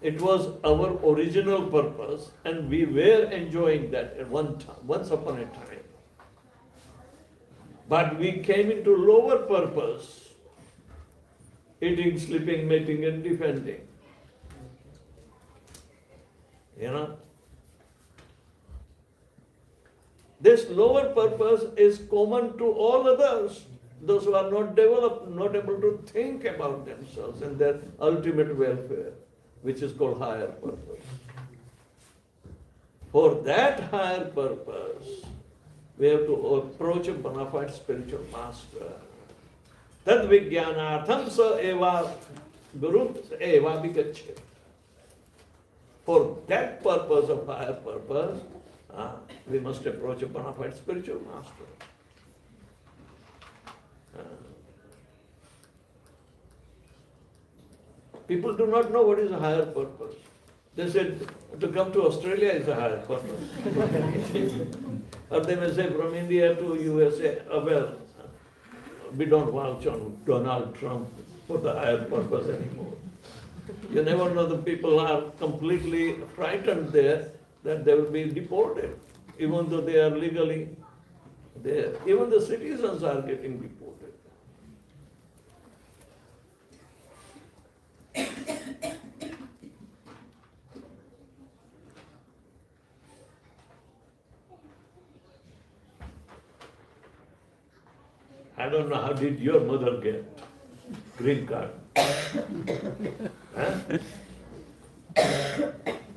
it was our original purpose and we were enjoying that at once upon a time. But we came into lower purpose, eating, sleeping, mating and defending. You know? This lower purpose is common to all others, those who are not developed, not able to think about themselves and their ultimate welfare, which is called higher purpose. For that higher purpose, we have to approach a bona fide spiritual master. Tad vijnanartham sa eva guru eva vigacchya. For that purpose of higher purpose, we must approach a bona fide spiritual master. People do not know what is a higher purpose. They said to come to Australia is a higher purpose. Or they may say from India to USA, well, we don't vouch on Donald Trump for the higher purpose anymore. You never know, the people are completely frightened there that they will be deported, even though they are legally there. Even the citizens are getting deported. I don't know, how did your mother get green card? Huh?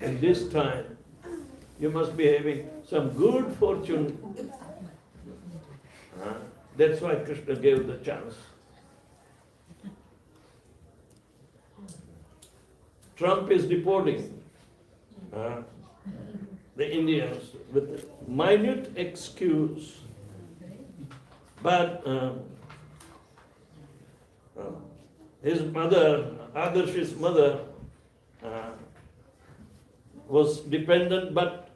And this time, you must be having some good fortune. That's why Krishna gave the chance. Trump is deporting the Indians with minute excuse. But his mother, Adarsh's mother, was dependent but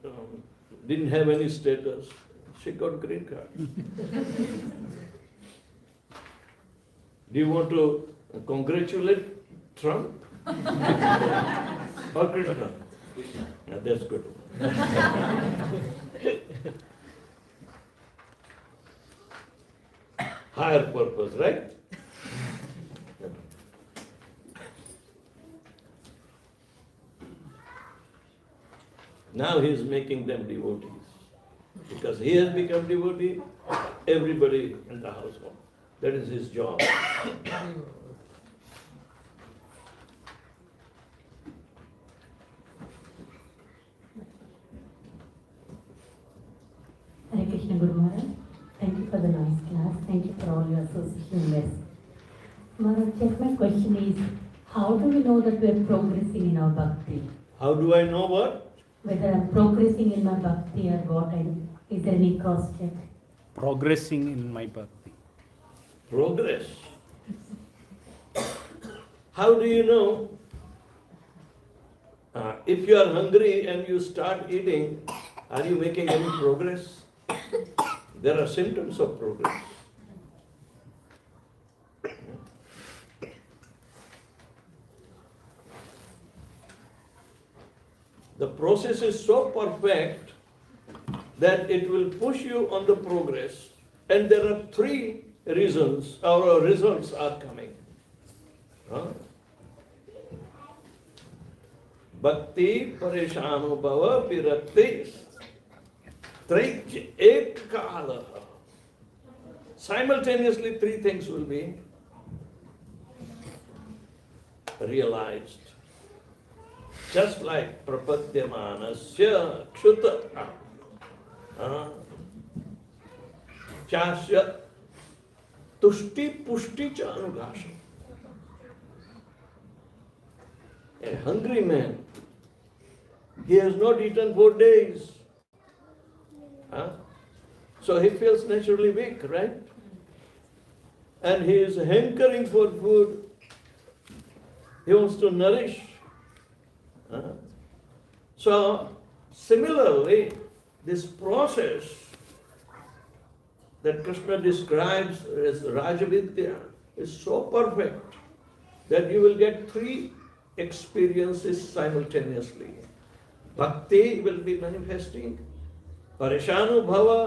didn't have any status. She got green card. Do you want to congratulate Trump or Krishna? Yeah, that's good. Higher purpose, right? Now he is making them devotees. Because he has become devotee, everybody in the household. That is his job. Hare Krishna Guru Maharaj. Thank you for the nice class. Thank you for all your association with. Maharaj, just my question is, how do we know that we are progressing in our bhakti? How do I know what? Whether I'm progressing in my bhakti or what, is there any cross check? Progressing in my bhakti. Progress. How do you know? If you are hungry and you start eating, are you making any progress? There are symptoms of progress. The process is so perfect that it will push you on the progress, and there are 3 reasons our results are coming. Bhakti, Parishanubhava, Virakti, Traij, Ekala. Simultaneously 3 things will be realized. Just like Prapadyamanasya Kshuta Chasya Tushti Pushti Cha Anugasham. A hungry man, he has not eaten for days. So he feels naturally weak, right? And he is hankering for food. He wants to nourish. So similarly, this process that Krishna describes as Rajavidya is so perfect that you will get 3 experiences simultaneously. Bhakti will be manifesting, Parishanubhava